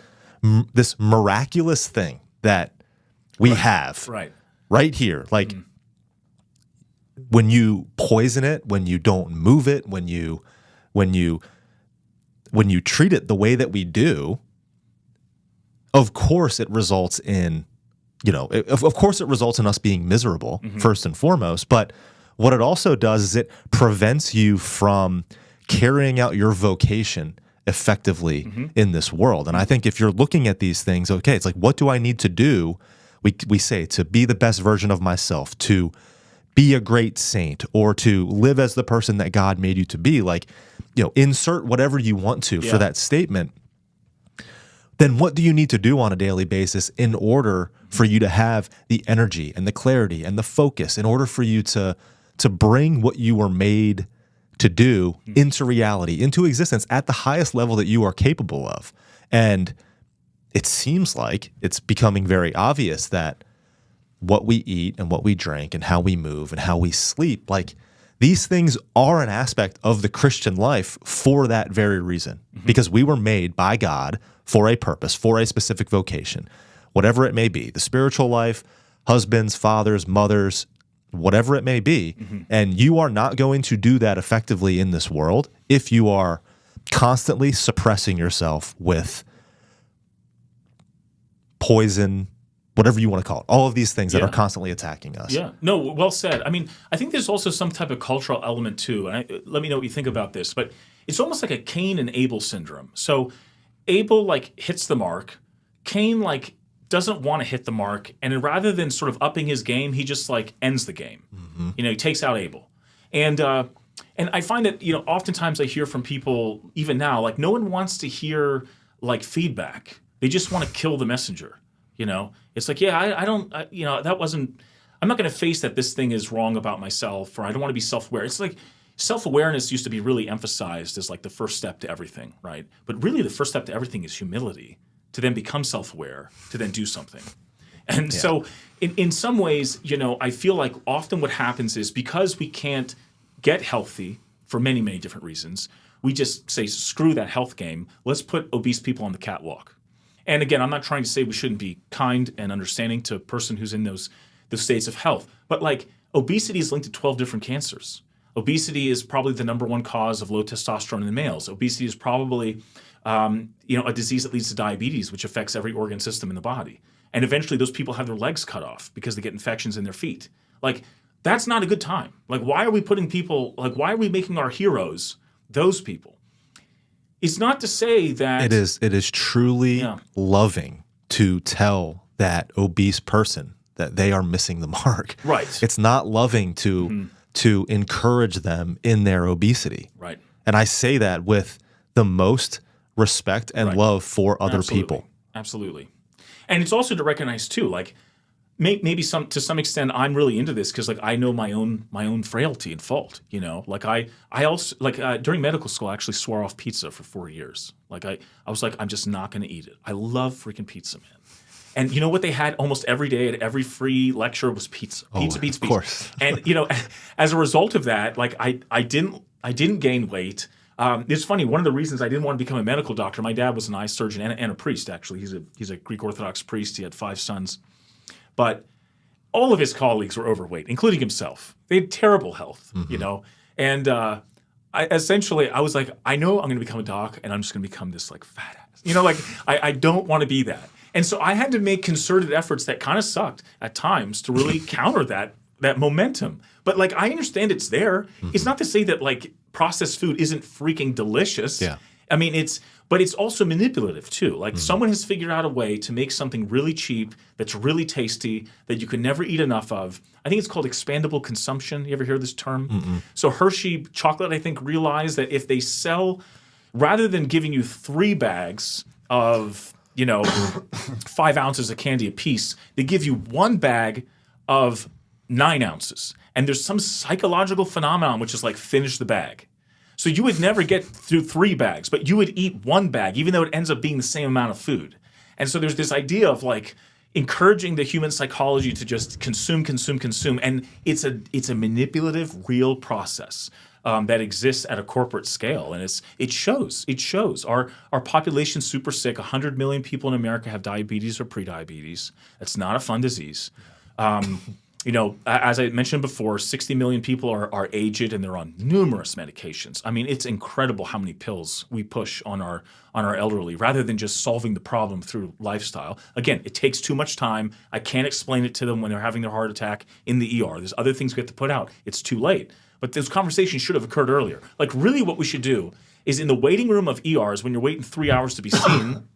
miraculous thing that we have right here. Like when you poison it, when you don't move it, when you treat it the way that we do, of course it results in, of course it results in us being miserable first and foremost. But what it also does is it prevents you from carrying out your vocation effectively in this world. And I think if you're looking at these things, okay, it's like, what do I need to do? We say to be the best version of myself, to be a great saint, or to live as the person that God made you to be. Like, insert whatever you want to for that statement. Then what do you need to do on a daily basis in order for you to have the energy and the clarity and the focus, in order for you to bring what you were made to do into reality, into existence at the highest level that you are capable of? And it seems like it's becoming very obvious that what we eat and what we drink and how we move and how we sleep, like these things are an aspect of the Christian life for that very reason, because we were made by God for a purpose, for a specific vocation, whatever it may be, the spiritual life, husbands, fathers, mothers, whatever it may be. And you are not going to do that effectively in this world if you are constantly suppressing yourself with poison, whatever you want to call it, all of these things that are constantly attacking us.
Yeah, no, well said. I mean, I think there's also some type of cultural element too. And let me know what you think about this, but it's almost like a Cain and Abel syndrome. So Abel hits the mark. Cain doesn't want to hit the mark, and then rather than sort of upping his game, he just ends the game. He takes out Abel, and I find that oftentimes I hear from people even now no one wants to hear feedback. They just want to kill the messenger. It's like, I don't, that wasn't. I'm not going to face that this thing is wrong about myself, or I don't want to be self-aware. It's like self-awareness used to be really emphasized as the first step to everything, right? But really, the first step to everything is humility, to then become self-aware, to then do something. And so in some ways, I feel like often what happens is because we can't get healthy for many, many different reasons, we just say, screw that health game. Let's put obese people on the catwalk. And again, I'm not trying to say we shouldn't be kind and understanding to a person who's in those states of health. But obesity is linked to 12 different cancers. Obesity is probably the number one cause of low testosterone in males. Obesity is probably a disease that leads to diabetes, which affects every organ system in the body. And eventually those people have their legs cut off because they get infections in their feet. That's not a good time. Why are we putting people, why are we making our heroes those people? It's not to say that
it is truly loving to tell that obese person that they are missing the mark.
Right.
It's not loving to encourage them in their obesity.
Right.
And I say that with the most respect and love for other people.
Absolutely. And it's also to recognize too, maybe to some extent I'm really into this because I know my own frailty and fault. I also during medical school I actually swore off pizza for 4 years. I was I'm just not going to eat it. I love freaking pizza, man. And you know what they had almost every day at every free lecture was pizza. Pizza.
Of course.
And as a result of that, I didn't gain weight. It's funny. One of the reasons I didn't want to become a medical doctor, my dad was an eye surgeon and a priest. Actually, he's a Greek Orthodox priest. He had 5 sons. But all of his colleagues were overweight, including himself. They had terrible health, And I was like, I know I'm going to become a doc, and I'm just going to become this fat ass. I don't want to be that. And so I had to make concerted efforts that kind of sucked at times to really counter that momentum. But I understand it's there. It's not to say that processed food isn't freaking delicious.
Yeah.
I mean, but it's also manipulative too. Someone has figured out a way to make something really cheap, that's really tasty, that you can never eat enough of. I think it's called expandable consumption. You ever hear this term? So Hershey chocolate, I think, realized that if they sell, rather than giving you 3 bags of 5 ounces of candy a piece, they give you 1 bag of 9 ounces. And there's some psychological phenomenon which is finish the bag. So you would never get through 3 bags, but you would eat 1 bag, even though it ends up being the same amount of food. And so there's this idea of like encouraging the human psychology to just consume, and it's a manipulative, real process that exists at a corporate scale, and it shows. Our population's super sick. 100 million people in America have diabetes or prediabetes. That's not a fun disease. As I mentioned before, 60 million people are aged and they're on numerous medications. I mean, it's incredible how many pills we push on our elderly rather than just solving the problem through lifestyle. Again, it takes too much time. I can't explain it to them when they're having their heart attack in the ER. There's other things we have to put out. It's too late. But those conversations should have occurred earlier. Like, really what we should do is in the waiting room of ERs, when you're waiting 3 hours to be seen,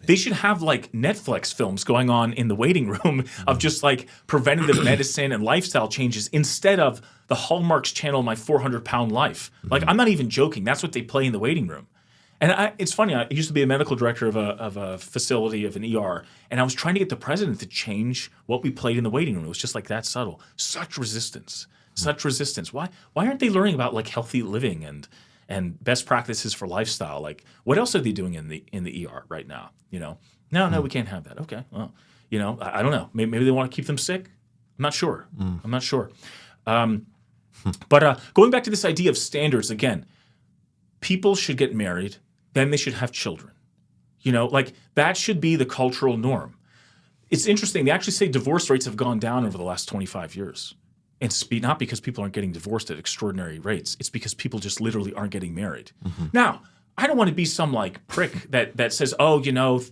they should have like Netflix films going on in the waiting room of just like preventative medicine and lifestyle changes instead of the Hallmark's channel, My 400-Pound Life. Like, I'm not even joking. That's what they play in the waiting room. And it's funny. I used to be a medical director of a facility, of an ER, and I was trying to get the president to change what we played in the waiting room. It was just like that subtle. Such resistance. Why aren't they learning about like healthy living and best practices for lifestyle? Like, what else are they doing in the ER right now? No, we can't have that. Okay, well, I don't know. Maybe they want to keep them sick. I'm not sure. But going back to this idea of standards again, people should get married, then they should have children. Like that should be the cultural norm. It's interesting. They actually say divorce rates have gone down over the last 25 years. It's not because people aren't getting divorced at extraordinary rates. It's because people just literally aren't getting married. Now, I don't want to be some like prick that says,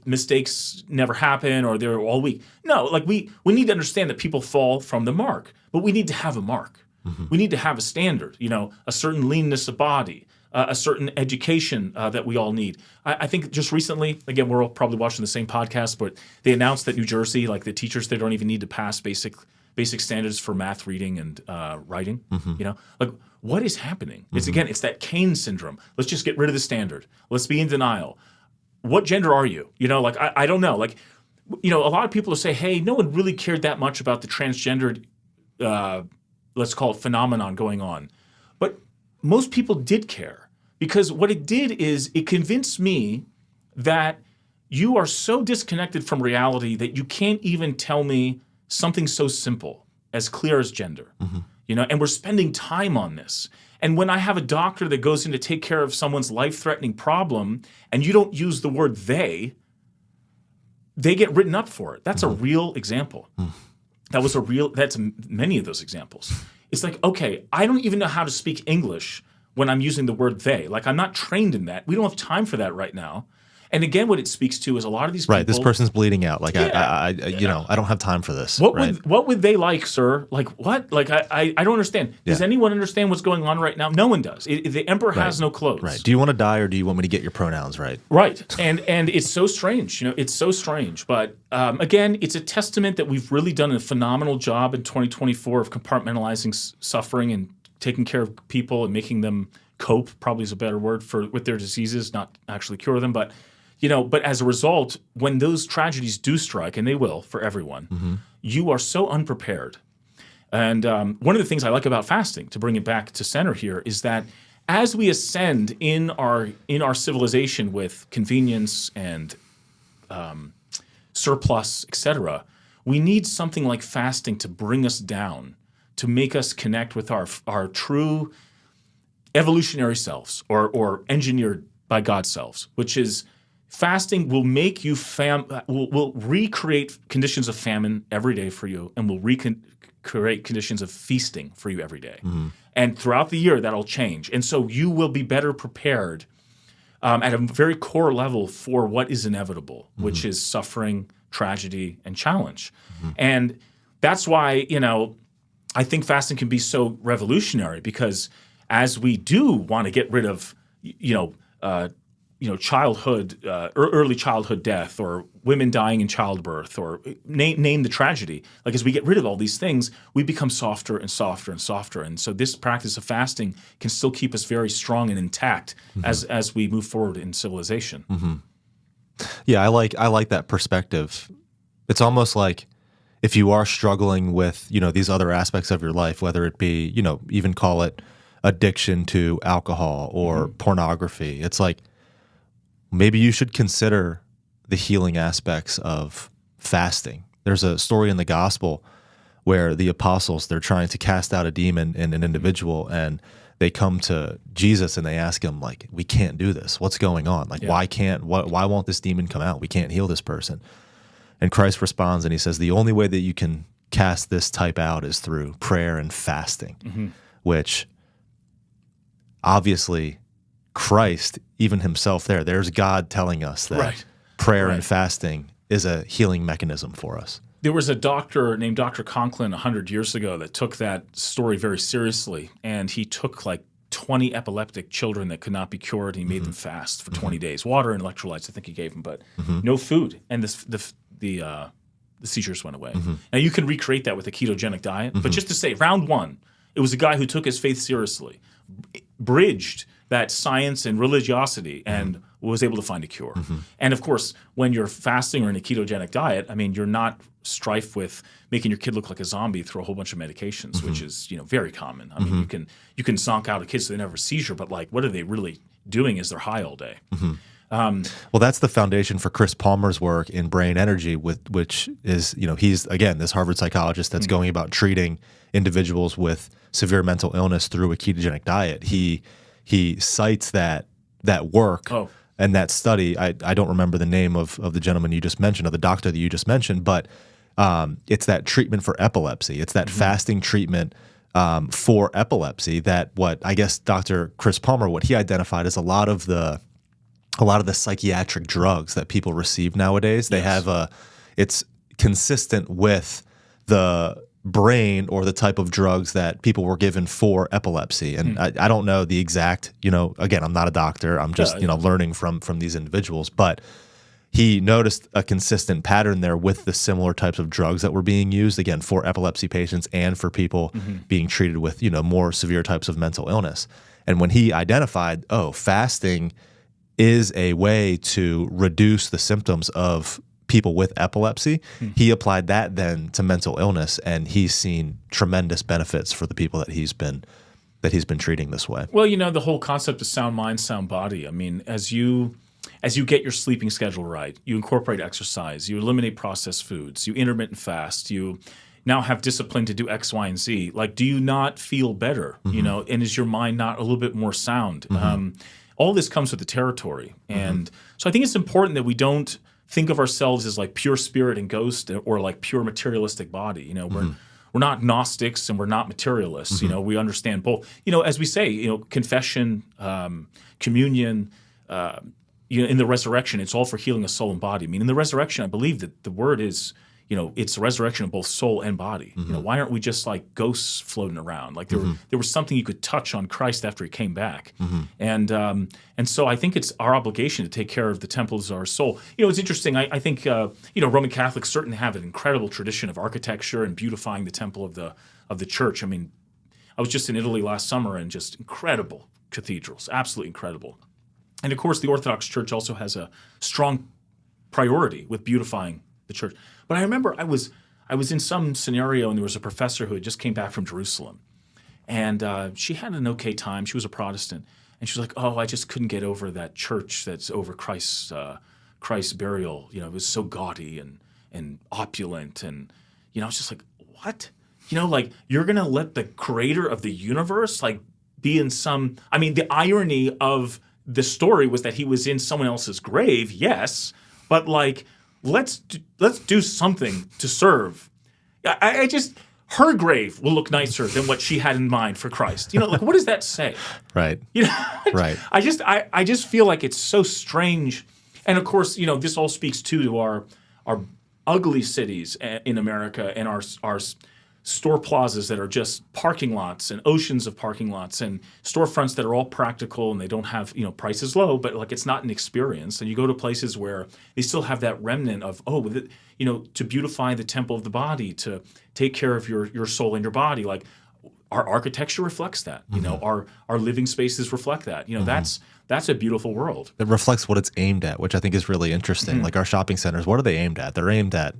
mistakes never happen or they're all weak. No, like we need to understand that people fall from the mark, but we need to have a mark. We need to have a standard, a certain leanness of body, a certain education that we all need. I think just recently, again, we're all probably watching the same podcast, but they announced that New Jersey, like the teachers, they don't even need to pass basic standards for math, reading, and writing. Like what is happening? It's that Kane syndrome. Let's just get rid of the standard. Let's be in denial. What gender are you? I don't know. Like, a lot of people will say, hey, no one really cared that much about the transgendered, let's call it phenomenon going on. But most people did care because what it did is it convinced me that you are so disconnected from reality that you can't even tell me something so simple, as clear as gender, and we're spending time on this. And when I have a doctor that goes in to take care of someone's life-threatening problem and you don't use the word they get written up for it. That's a real example. That's many of those examples. It's like, okay, I don't even know how to speak English when I'm using the word they. Like, I'm not trained in that. We don't have time for that right now. And again, what it speaks to is a lot of these people.
Right, this person's bleeding out. Like, I don't have time for this.
What would they like, sir? Like, what? Like, I don't understand. Does anyone understand what's going on right now? No one does. The emperor has no clothes.
Right. Do you want to die or do you want me to get your pronouns right?
Right. And it's so strange. It's so strange. But again, it's a testament that we've really done a phenomenal job in 2024 of compartmentalizing suffering and taking care of people and making them cope, probably is a better word, with their diseases, not actually cure them. But but as a result, when those tragedies do strike, and they will for everyone, you are so unprepared. And one of the things I like about fasting, to bring it back to center here, is that as we ascend in our civilization with convenience and surplus, etc., we need something like fasting to bring us down, to make us connect with our true evolutionary selves or engineered by God selves, which is fasting will make you will recreate conditions of famine every day for you, and will recreate conditions of feasting for you every day. And throughout the year, that'll change. And so you will be better prepared at a very core level for what is inevitable, which is suffering, tragedy, and challenge. And that's why, I think fasting can be so revolutionary, because as we do want to get rid of, childhood, early childhood death, or women dying in childbirth, or name the tragedy. Like, as we get rid of all these things, we become softer and softer and softer. And so this practice of fasting can still keep us very strong and intact as we move forward in civilization.
Yeah, I like that perspective. It's almost like if you are struggling with, these other aspects of your life, whether it be, even call it addiction to alcohol or pornography. It's like maybe you should consider the healing aspects of fasting. There's a story in the gospel where the apostles, they're trying to cast out a demon in an individual, and they come to Jesus and they ask him, like, we can't do this. What's going on? Like, why won't this demon come out? We can't heal this person. And Christ responds and he says, the only way that you can cast this type out is through prayer and fasting, which obviously Christ, even himself there's God telling us that prayer and fasting is a healing mechanism for us.
There was a doctor named Dr. Conklin 100 years ago that took that story very seriously, and he took like 20 epileptic children that could not be cured, and he made them fast for 20 days. Water and electrolytes, I think he gave them, but no food. And the seizures went away. Now, you can recreate that with a ketogenic diet, but just to say, round one, it was a guy who took his faith seriously, bridged that science and religiosity, and was able to find a cure. And of course, when you're fasting or in a ketogenic diet, I mean, you're not strife with making your kid look like a zombie through a whole bunch of medications, which is, very common. I mean, you can zonk out a kid so they never have a seizure, but like, what are they really doing is they're high all day.
Well, that's the foundation for Chris Palmer's work in brain energy, which is, he's, again, this Harvard psychologist that's going about treating individuals with severe mental illness through a ketogenic diet. He cites that work and that study. I don't remember the name of the gentleman you just mentioned, or the doctor that you just mentioned, but it's that treatment for epilepsy. It's that fasting treatment for epilepsy that what I guess Dr. Chris Palmer, what he identified is a lot of the psychiatric drugs that people receive nowadays. They have it's consistent with the brain or the type of drugs that people were given for epilepsy. And I don't know the exact, again, I'm not a doctor. I'm just, learning from these individuals. But he noticed a consistent pattern there with the similar types of drugs that were being used, again, for epilepsy patients and for people being treated with, more severe types of mental illness. And when he identified, fasting is a way to reduce the symptoms of people with epilepsy, he applied that then to mental illness, and he's seen tremendous benefits for the people that he's been treating this way.
Well, the whole concept of sound mind, sound body. I mean, as you get your sleeping schedule right, you incorporate exercise, you eliminate processed foods, you intermittent fast, you now have discipline to do X, Y, and Z. Like, do you not feel better? And is your mind not a little bit more sound? All this comes with the territory. And so I think it's important that we don't think of ourselves as like pure spirit and ghost, or like pure materialistic body. We're not Gnostics and we're not materialists. We understand both. As we say, confession, communion, in the resurrection, it's all for healing of soul and body. I mean, in the resurrection, I believe that the word is, it's the resurrection of both soul and body. Why aren't we just like ghosts floating around? Like there was something you could touch on Christ after he came back. And so I think it's our obligation to take care of the temples of our soul. It's interesting. I think, Roman Catholics certainly have an incredible tradition of architecture and beautifying the temple of the church. I mean, I was just in Italy last summer, and just incredible cathedrals, absolutely incredible. And of course, the Orthodox Church also has a strong priority with beautifying the church. But I remember I was in some scenario, and there was a professor who had just came back from Jerusalem, and she had an okay time. She was a Protestant, and she was like, "Oh, I just couldn't get over that church that's over Christ's burial. It was so gaudy and opulent, and I was just like, what? Like, you're gonna let the creator of the universe like be in some? I mean, the irony of the story was that he was in someone else's grave, yes, but like, let's do something to serve. I just, her grave will look nicer than what she had in mind for Christ. Like, what does that say?
Right. Right.
I just feel like it's so strange. And of course, this all speaks to our ugly cities in America, and our store plazas that are just parking lots and oceans of parking lots, and storefronts that are all practical and they don't have, prices low, but like, it's not an experience. And you go to places where they still have that remnant of, to beautify the temple of the body, to take care of your soul and your body. Like, our architecture reflects that. Our living spaces reflect that. That's a beautiful world.
It reflects what it's aimed at, which I think is really interesting. Like, our shopping centers, what are they aimed at? They're aimed at,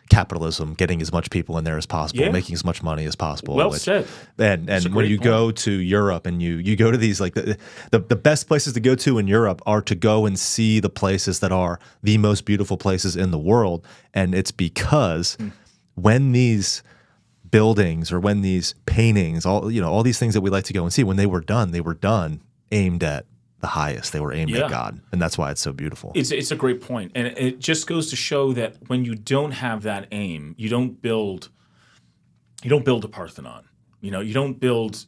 capitalism, getting as much people in there as possible,
Yeah.
making as much money as possible.
Well said.
And
That's a
when
great
you
point.
go to Europe and you go to these, like the best places to go to in Europe are to go and see the places that are the most beautiful places in the world. And it's because when these buildings or when these paintings, all these things that we like to go and see, when they were done aimed at the highest. They were aimed at God, and that's why it's so beautiful.
It's a great point, and it just goes to show that when you don't have that aim, you don't build a Parthenon. You don't build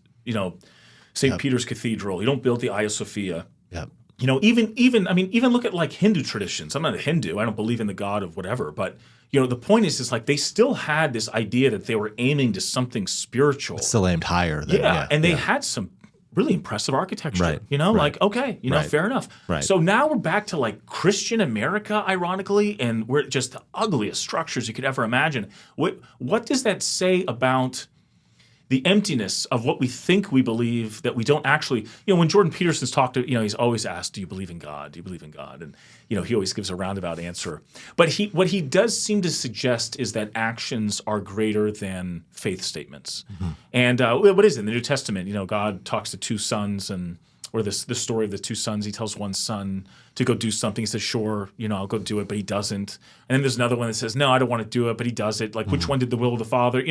St. Peter's Cathedral. You don't build the Hagia Sophia.
Yep.
Even look at like Hindu traditions. I'm not a Hindu. I don't believe in the God of whatever, but the point is like they still had this idea that they were aiming to something spiritual.
It's still aimed higher. And
they had some really impressive architecture.
Right.
Like, okay, fair enough.
Right.
So now we're back to like Christian America, ironically, and we're just the ugliest structures you could ever imagine. What does that say about the emptiness of what we think we believe that we don't actually, when Jordan Peterson's talked to, he's always asked, do you believe in God? Do you believe in God? And, he always gives a roundabout answer. But what he does seem to suggest is that actions are greater than faith statements. Mm-hmm. And what is it? In the New Testament, God talks to two sons or the story of the two sons. He tells one son to go do something. He says, sure, I'll go do it, but he doesn't. And then there's another one that says, no, I don't want to do it, but he does it. Like, which one did the will of the Father?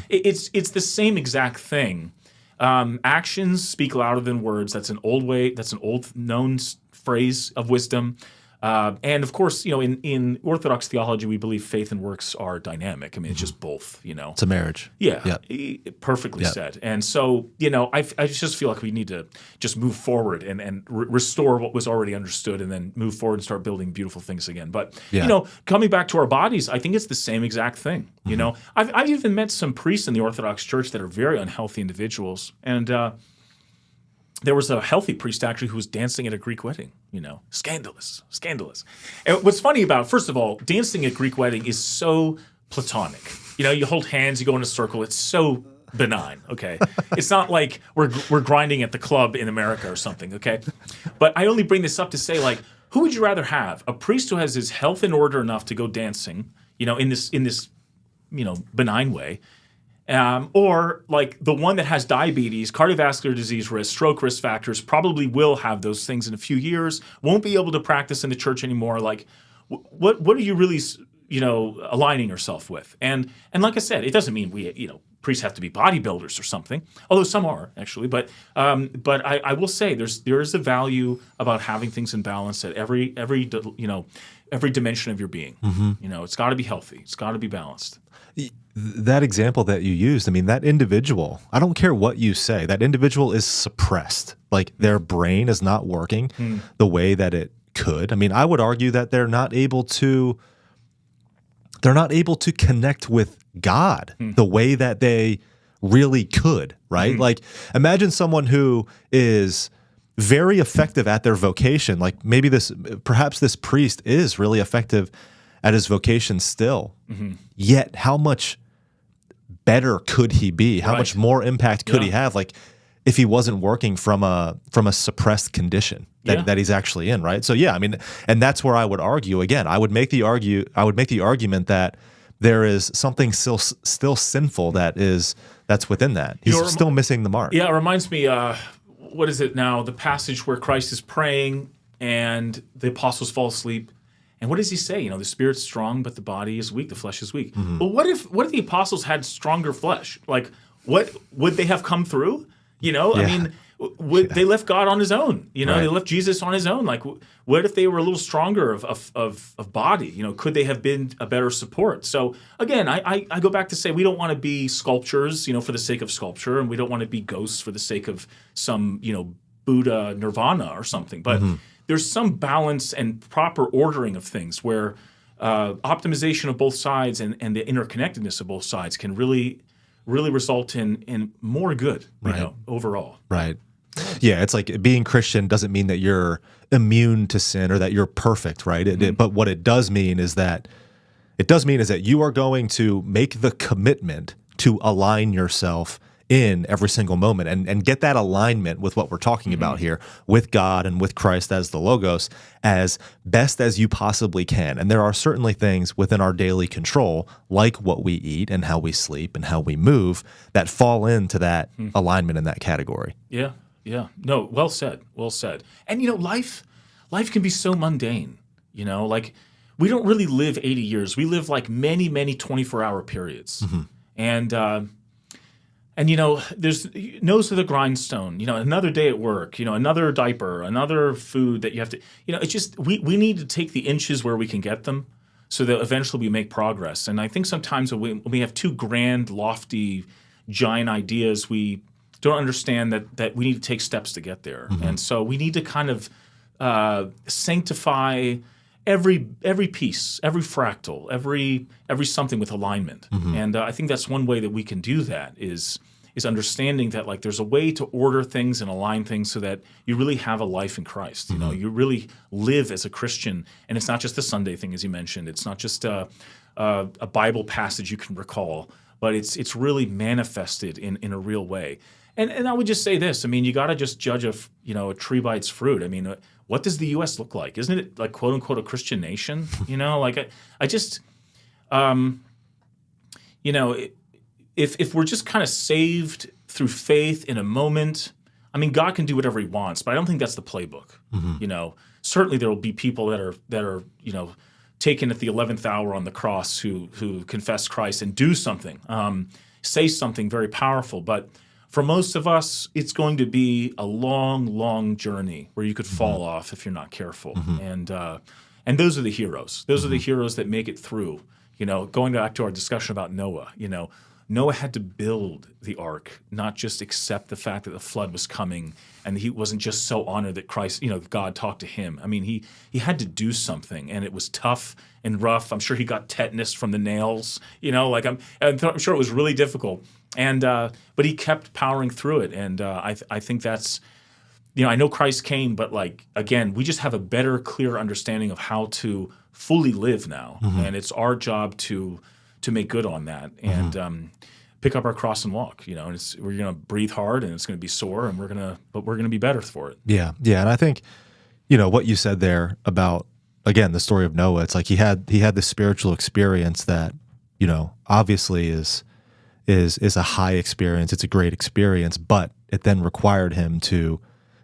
It's the same exact thing. Actions speak louder than words. That's an old known phrase of wisdom. And of course, in Orthodox theology, we believe faith and works are dynamic. I mean, it's just both,
It's a marriage.
Yeah, perfectly said. And so, I just feel like we need to just move forward and restore what was already understood and then move forward and start building beautiful things again. But, coming back to our bodies, I think it's the same exact thing. I've even met some priests in the Orthodox Church that are very unhealthy individuals. And there was a healthy priest actually who was dancing at a Greek wedding, scandalous. And what's funny about, first of all, dancing at Greek wedding is so platonic. You hold hands, you go in a circle. It's so benign, okay? It's not like we're grinding at the club in America or something, okay? But I only bring this up to say, like, who would you rather have? A priest who has his health in order enough to go dancing, in this benign way, or like the one that has diabetes, cardiovascular disease risk, stroke risk factors, probably will have those things in a few years, won't be able to practice in the church anymore. Like, what are you really, aligning yourself with? And like I said, it doesn't mean we, priests have to be bodybuilders or something, although some are actually. But I will say there is a value about having things in balance at every dimension of your being. Mm-hmm. It's got to be healthy. It's got to be balanced.
That example that you used, that individual, I don't care what you say, that individual is suppressed. Like their brain is not working the way that it could. I would argue that they're not able to connect with God the way that they really could, right? Like imagine someone who is very effective at their vocation. Like perhaps this priest is really effective at his vocation still. Yet how much better could he be? How much more impact could he have? Like if he wasn't working from a suppressed condition that he's actually in, right? So and that's where I would argue again. I would make the argument that there is something still sinful that's within that. He's still missing the mark.
Yeah, it reminds me. What is it now? The passage where Christ is praying and the apostles fall asleep. And what does he say? The spirit's strong, but the body is weak. The flesh is weak. Mm-hmm. But what if the apostles had stronger flesh? Like, what would they have come through? They left God on his own? They left Jesus on his own. Like, what if they were a little stronger of body? Could they have been a better support? So again, I go back to say we don't want to be sculptures, for the sake of sculpture, and we don't want to be ghosts for the sake of some, Buddha nirvana or something. But there's some balance and proper ordering of things where optimization of both sides and the interconnectedness of both sides can really result in more good, overall.
Right. Yeah, it's like being Christian doesn't mean that you're immune to sin or that you're perfect, right? But what it does mean is that you are going to make the commitment to align yourself in every single moment and get that alignment with what we're talking about here with God and with Christ as the Logos as best as you possibly can. And there are certainly things within our daily control, like what we eat and how we sleep and how we move, that fall into that alignment in that category.
Yeah. Yeah. No, well said. Well said. And, life can be so mundane, like we don't really live 80 years. We live like many, many 24-hour periods. And there's nose to the grindstone, another day at work, another diaper, another food that you have to, it's just, we need to take the inches where we can get them so that eventually we make progress. And I think sometimes when we have too grand, lofty, giant ideas, we don't understand that we need to take steps to get there. And so we need to kind of sanctify every piece, every fractal, every something with alignment. And I think that's one way that we can do that is understanding that like there's a way to order things and align things so that you really have a life in Christ. You really live as a Christian, and it's not just a Sunday thing, as you mentioned. It's not just a Bible passage you can recall, but it's really manifested in a real way. And I would just say this. I mean, you got to just judge a tree by its fruit. I mean, what does the U.S. look like? Isn't it like quote unquote a Christian nation? Like I just, if we're just kind of saved through faith in a moment, I mean, God can do whatever He wants, but I don't think that's the playbook. Certainly there will be people that are taken at the 11th hour on the cross who confess Christ and do something, say something very powerful, but for most of us, it's going to be a long, long journey where you could fall off if you're not careful. And those are the heroes. Those are the heroes that make it through. Going back to our discussion about Noah, Noah had to build the ark, not just accept the fact that the flood was coming, and he wasn't just so honored that Christ, God talked to him. I mean, he had to do something, and it was tough and rough. I'm sure he got tetanus from the nails. I'm sure it was really difficult. And but he kept powering through it, and I think that's, I know Christ came, but like again, we just have a better, clearer understanding of how to fully live now, and it's our job to make good on that and pick up our cross and walk. And we're going to breathe hard, and it's going to be sore, and we're going to be better for it.
Yeah, and I think what you said there about, again, the story of Noah. It's like he had this spiritual experience that obviously is a high experience. It's a great experience, but it then required him to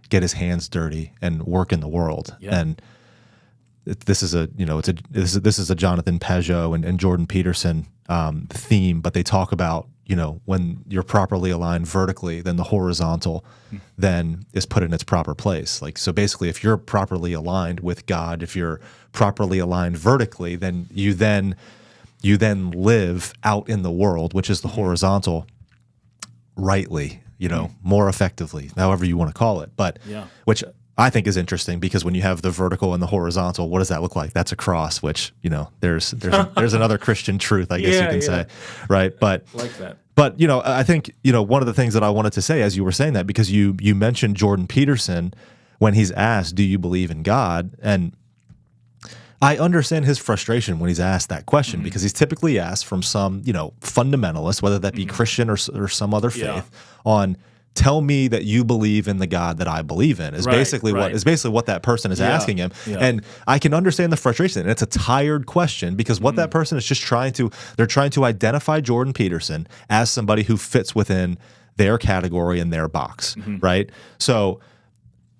get his hands dirty and work in the world. Yeah. And this is a Jonathan Peugeot and Jordan Peterson theme, but they talk about when you're properly aligned vertically, then the horizontal then is put in its proper place. Like, so basically, if you're properly aligned with God, if you're properly aligned vertically, then you then live out in the world, which is the horizontal, rightly, more effectively, however you want to call it. But which I think is interesting, because when you have the vertical and the horizontal, what does that look like? That's a cross, which, there's another Christian truth, I guess you can say, right? But
like that.
But, I think, one of the things that I wanted to say as you were saying that, because you mentioned Jordan Peterson when he's asked, do you believe in God? And I understand his frustration when he's asked that question, because he's typically asked from some, fundamentalist, whether that be Christian or some other faith, on tell me that you believe in the God that I believe in, is basically what that person is asking him. Yeah. And I can understand the frustration. And it's a tired question, because what that person is just trying to identify Jordan Peterson as somebody who fits within their category and their box, right? So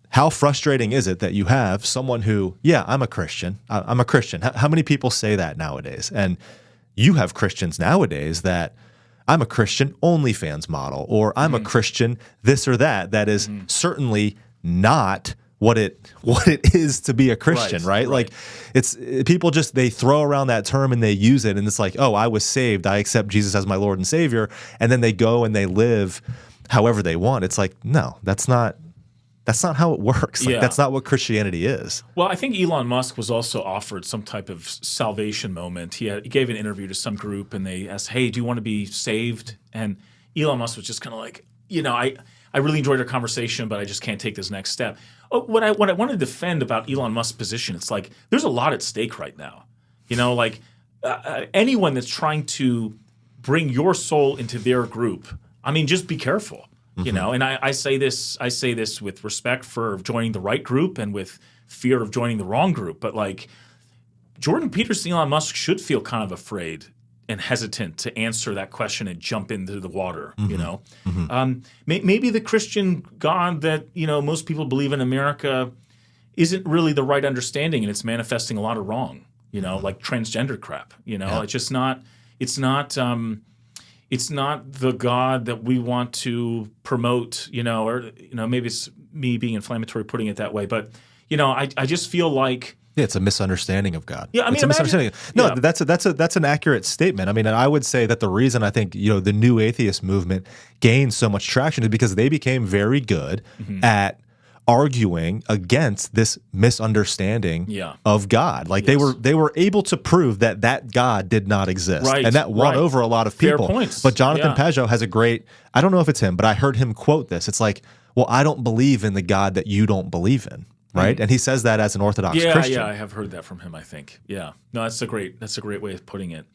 how frustrating is it that you have someone who, I'm a Christian. I'm a Christian. How many people say that nowadays? And you have Christians nowadays that I'm a Christian OnlyFans model, or I'm a Christian this or that. That is certainly not what it is to be a Christian, right? Like, it's people just, they throw around that term and they use it, and it's like, oh, I was saved, I accept Jesus as my Lord and Savior, and then they go and they live however they want. It's like, no, that's not how it works. Like, that's not what Christianity is.
Well, I think Elon Musk was also offered some type of salvation moment. He gave an interview to some group, and they asked, hey, do you want to be saved? And Elon Musk was just kind of like, I really enjoyed our conversation, but I just can't take this next step. What I want to defend about Elon Musk's position, it's like there's a lot at stake right now. Anyone that's trying to bring your soul into their group, I mean, just be careful. You know, and I say this with respect for joining the right group and with fear of joining the wrong group. But like Jordan Peterson, Elon Musk should feel kind of afraid and hesitant to answer that question and jump into the water. You know, maybe the Christian God that most people believe in America isn't really the right understanding, and it's manifesting a lot of wrong. Like transgender crap. It's just not. It's not the God that we want to promote, or maybe it's me being inflammatory putting it that way. But, I just feel like
it's a misunderstanding of God.
Yeah, I mean,
it's a misunderstanding. No, that's an accurate statement. I mean, and I would say that the reason I think the new atheist movement gained so much traction is because they became very good at arguing against this misunderstanding of God. Like they were able to prove that God did not exist.
Right,
and that won over a lot of people.
Fair points.
But Jonathan Pageau has a great, I don't know if it's him, but I heard him quote this. It's like, well, I don't believe in the God that you don't believe in. Right. And he says that as an Orthodox Christian.
Yeah, I have heard that from him, I think. Yeah. No, that's a great way of putting it.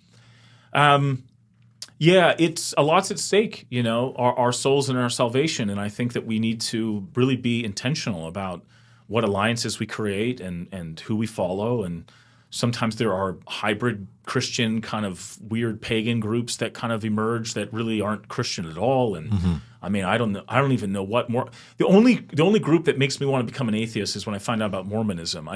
Yeah, it's a lot's at stake, our souls and our salvation. And I think that we need to really be intentional about what alliances we create and who we follow. And sometimes there are hybrid Christian kind of weird pagan groups that kind of emerge that really aren't Christian at all. And I mean, I don't even know what more. The only group that makes me want to become an atheist is when I find out about Mormonism.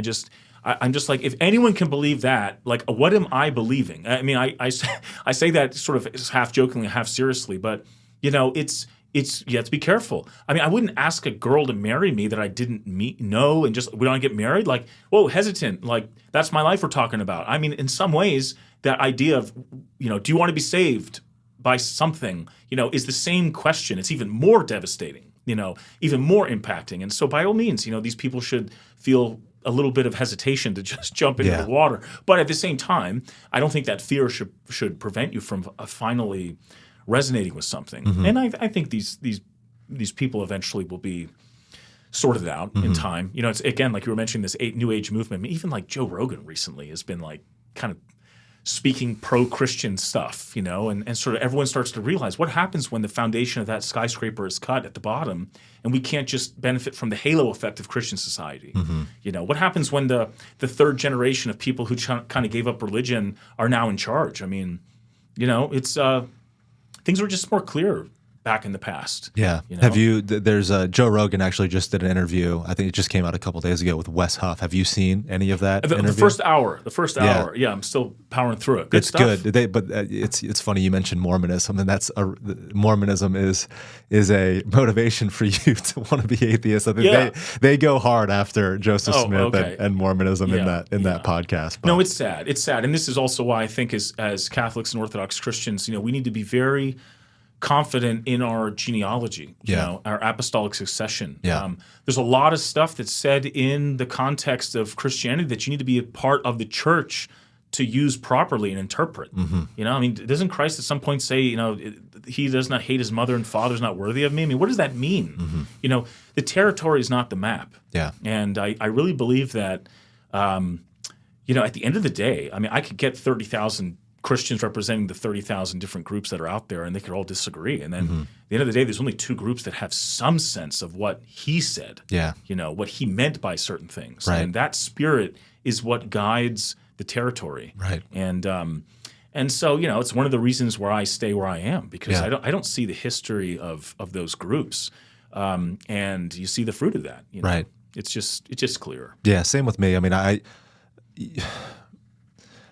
I'm just like, if anyone can believe that, like, what am I believing? I mean, I say that sort of half jokingly, half seriously, but it's you have to be careful. I mean, I wouldn't ask a girl to marry me that I didn't know and just we don't get married. Like, whoa, hesitant. Like, that's my life we're talking about. I mean, in some ways, that idea of do you want to be saved by something? Is the same question. It's even more devastating. Even more impacting. And so, by all means, these people should feel a little bit of hesitation to just jump into the water. But at the same time, I don't think that fear should prevent you from finally resonating with something. And I think these people eventually will be sorted out in time. It's again, like you were mentioning, this new age movement. I mean, even like Joe Rogan recently has been like kind of speaking pro-Christian stuff, and sort of everyone starts to realize what happens when the foundation of that skyscraper is cut at the bottom and we can't just benefit from the halo effect of Christian society. What happens when the third generation of people who kind of gave up religion are now in charge? I mean, it's things were just more clear back in the past.
Yeah. Have you, there's Joe Rogan actually just did an interview. I think it just came out a couple days ago with Wes Huff. Have you seen any of that interview?
The first hour. Yeah, I'm still powering through it. Good
it's
stuff.
Good. But it's funny you mentioned Mormonism, and Mormonism is a motivation for you to want to be atheist. I think they go hard after Joseph Smith and Mormonism in that podcast. But.
No, it's sad. It's sad. And this is also why I think as Catholics and Orthodox Christians, we need to be very confident in our genealogy, our apostolic succession. There's a lot of stuff that's said in the context of Christianity that you need to be a part of the church to use properly and interpret. I mean, doesn't Christ at some point say, he does not hate his mother and father is not worthy of me? I mean, what does that mean? The territory is not the map. And I really believe that, at the end of the day, I mean, I could get 30,000 Christians representing the 30,000 different groups that are out there, and they could all disagree. And then at the end of the day, there's only two groups that have some sense of what he said, what he meant by certain things.
Right.
And that spirit is what guides the territory.
Right.
And so, it's one of the reasons where I stay where I am, because I don't see the history of those groups. And you see the fruit of that.
Right.
It's just clear.
Yeah, same with me. I mean,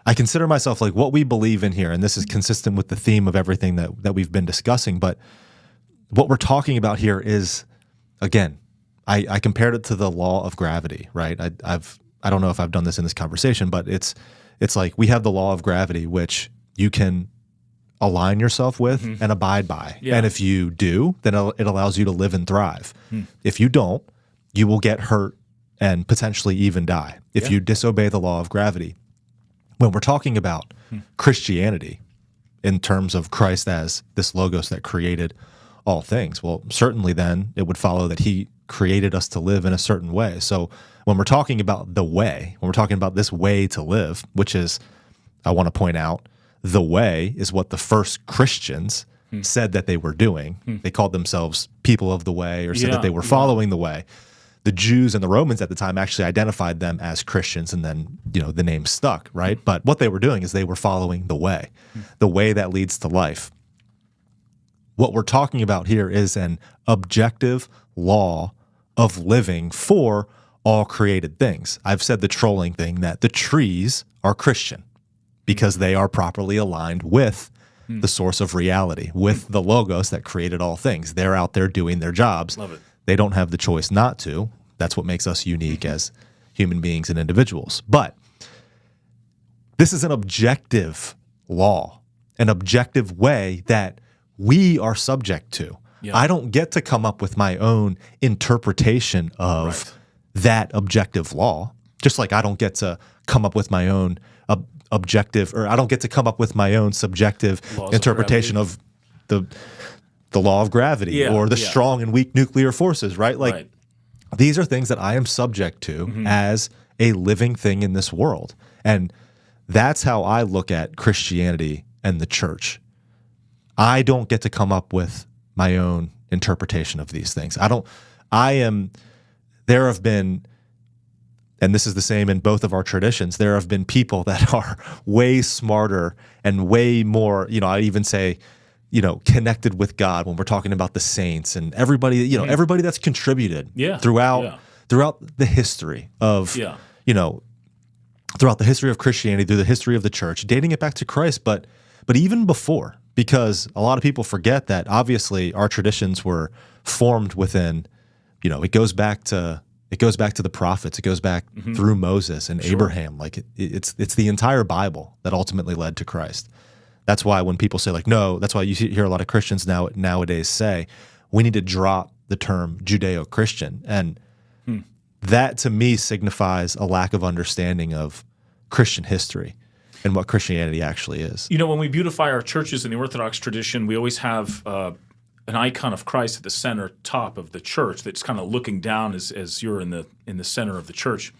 I consider myself like what we believe in here, and this is consistent with the theme of everything that we've been discussing. But what we're talking about here is, again, I compared it to the law of gravity, right? I don't know if I've done this in this conversation, but it's like we have the law of gravity, which you can align yourself with and abide by. And if you do, then it allows you to live and thrive. If you don't, you will get hurt and potentially even die if you disobey the law of gravity. When we're talking about Christianity in terms of Christ as this logos that created all things, well, certainly then it would follow that he created us to live in a certain way. So when we're talking about the way, when we're talking about this way to live, which is, I want to point out, the way is what the first Christians said that they were doing. They called themselves people of the way, or said that they were following the way. The Jews and the Romans at the time actually identified them as Christians, and then, the name stuck, right? But what they were doing is they were following the way that leads to life. What we're talking about here is an objective law of living for all created things. I've said the trolling thing that the trees are Christian because they are properly aligned with the source of reality, with the logos that created all things. They're out there doing their jobs.
Love it.
They don't have the choice not to. That's what makes us unique as human beings and individuals. But this is an objective law, an objective way that we are subject to.
Yeah.
I don't get to come up with my own interpretation of that objective law, just like I don't get to come up with my own objective, or I don't get to come up with my own subjective interpretation of the law of gravity or the strong and weak nuclear forces, right? Like these are things that I am subject to as a living thing in this world. And that's how I look at Christianity and the church. I don't get to come up with my own interpretation of these things. There have been, and this is the same in both of our traditions, there have been people that are way smarter and way more, I even say, connected with God when we're talking about the saints and everybody, everybody that's contributed throughout the history of, throughout the history of Christianity, through the history of the church, dating it back to Christ, but even before, because a lot of people forget that obviously our traditions were formed within, it goes back to the prophets. It goes back through Moses and Abraham. Like it's the entire Bible that ultimately led to Christ. That's why when people say no, that's why you hear a lot of Christians nowadays say we need to drop the term Judeo-Christian, and that to me signifies a lack of understanding of Christian history and what Christianity actually is.
When we beautify our churches in the Orthodox tradition, we always have an icon of Christ at the center top of the church that's kind of looking down as you're in the center of the church.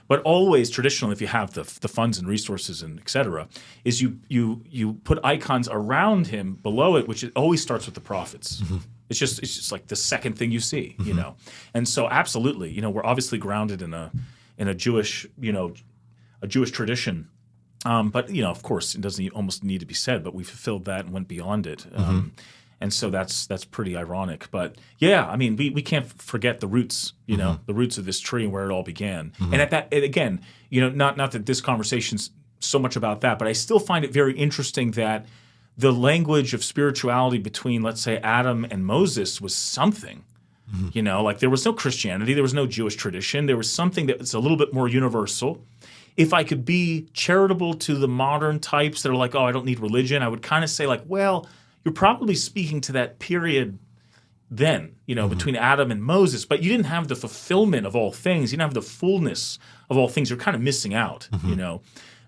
But always traditionally, if you have the funds and resources and et cetera, is you put icons around him below it, which always starts with the prophets. It's just like the second thing you see, And so absolutely, we're obviously grounded in a Jewish tradition. But of course, it doesn't almost need to be said, but we fulfilled that and went beyond it. And so that's pretty ironic. But yeah, we can't forget the roots, the roots of this tree and where it all began. And again, not that this conversation's so much about that, but I still find it very interesting that the language of spirituality between, let's say, Adam and Moses was something. Like there was no Christianity, there was no Jewish tradition, there was something that was a little bit more universal. If I could be charitable to the modern types that are like, oh, I don't need religion, I would kind of say well, you're probably speaking to that period then, between Adam and Moses, but you didn't have the fulfillment of all things. You didn't have the fullness of all things. You're kind of missing out,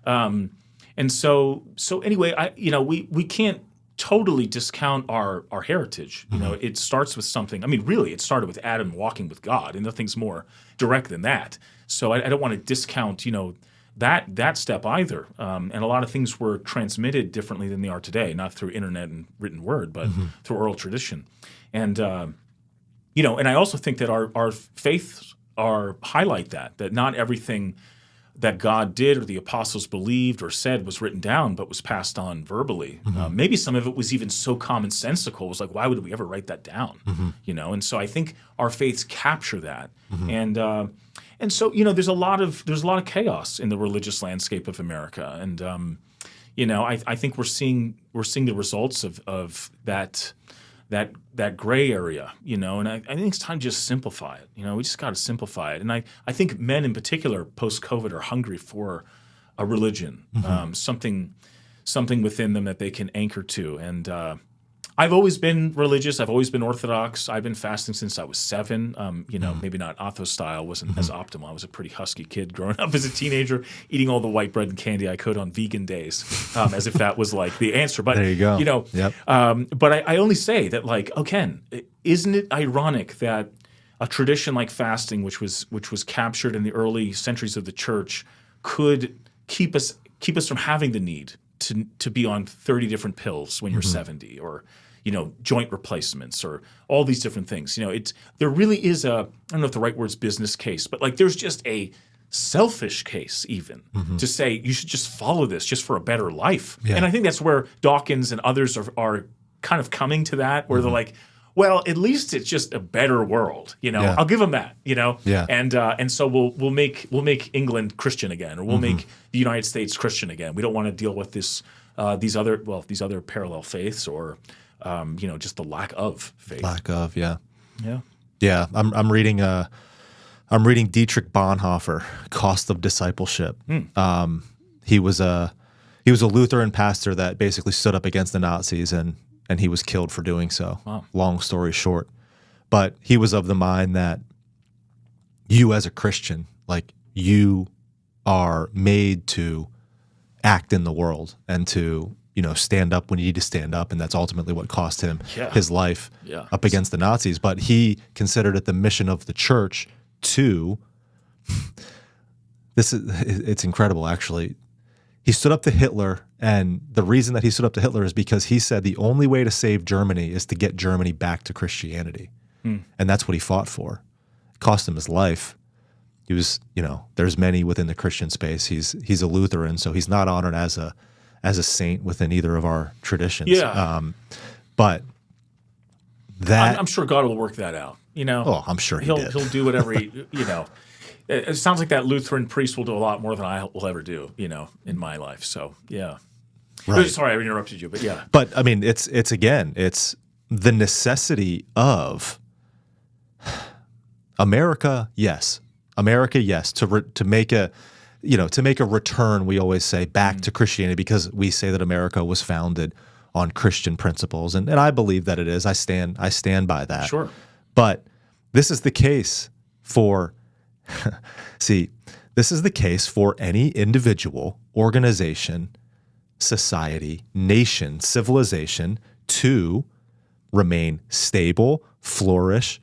And so anyway, we can't totally discount our heritage. It starts with something. Really, it started with Adam walking with God, and nothing's more direct than that. So I don't want to discount, that step either. And a lot of things were transmitted differently than they are today, not through internet and written word, but through oral tradition. And and I also think that our faiths highlight that not everything that God did or the apostles believed or said was written down, but was passed on verbally. Maybe some of it was even so commonsensical. It was like, why would we ever write that down? And so I think our faiths capture that. And so there's a lot of chaos in the religious landscape of America, and I think we're seeing the results of that gray area, and I think it's time to just simplify it. We just got to simplify it, and I think men in particular post COVID are hungry for a religion, something within them that they can anchor to, and I've always been religious. I've always been Orthodox. I've been fasting since I was 7. Maybe not Athos style wasn't as optimal. I was a pretty husky kid growing up as a teenager, eating all the white bread and candy I could on vegan days, as if that was like the answer. But
there you go.
But I only say that Ken, isn't it ironic that a tradition like fasting, which was captured in the early centuries of the church, could keep us from having the need to be on 30 different pills when you're 70, or joint replacements or all these different things. There really is I don't know if the right word is business case, but like there's just a selfish case even to say you should just follow this just for a better life.
Yeah.
And I think that's where Dawkins and others are kind of coming to that, where they're like, well, at least it's just a better world,
Yeah.
I'll give them that,
Yeah.
and so we'll make England Christian again, or we'll make the United States Christian again. We don't want to deal with these other parallel faiths, or just the lack of faith.
Yeah.
Yeah.
I'm reading Dietrich Bonhoeffer, Cost of Discipleship. He was a Lutheran pastor that basically stood up against the Nazis, and he was killed for doing so.
Wow.
Long story short. But he was of the mind that you as a Christian, like, you are made to act in the world and to, stand up when you need to stand up. And that's ultimately what cost him his life up against the Nazis. But he considered it the mission of the church to it's incredible, actually. He stood up to Hitler, and the reason that he stood up to Hitler is because he said the only way to save Germany is to get Germany back to Christianity. And that's what he fought for. It cost him his life. He was, there's many within the Christian space. He's a Lutheran, so he's not honored as a saint within either of our traditions.
Yeah.
But that
I'm sure God will work that out.
Oh, I'm sure
he'll do whatever he. It sounds like that Lutheran priest will do a lot more than I will ever do. In my life. So yeah.
Right.
Sorry, I interrupted you, but yeah.
But I mean, it's the necessity of America. Yes, to make a return. We always say back to Christianity, because we say that America was founded on Christian principles, and I believe that it is. I stand by that.
Sure.
But this is the case for this is the case for any individual, organization, society, nation, civilization to remain stable, flourish,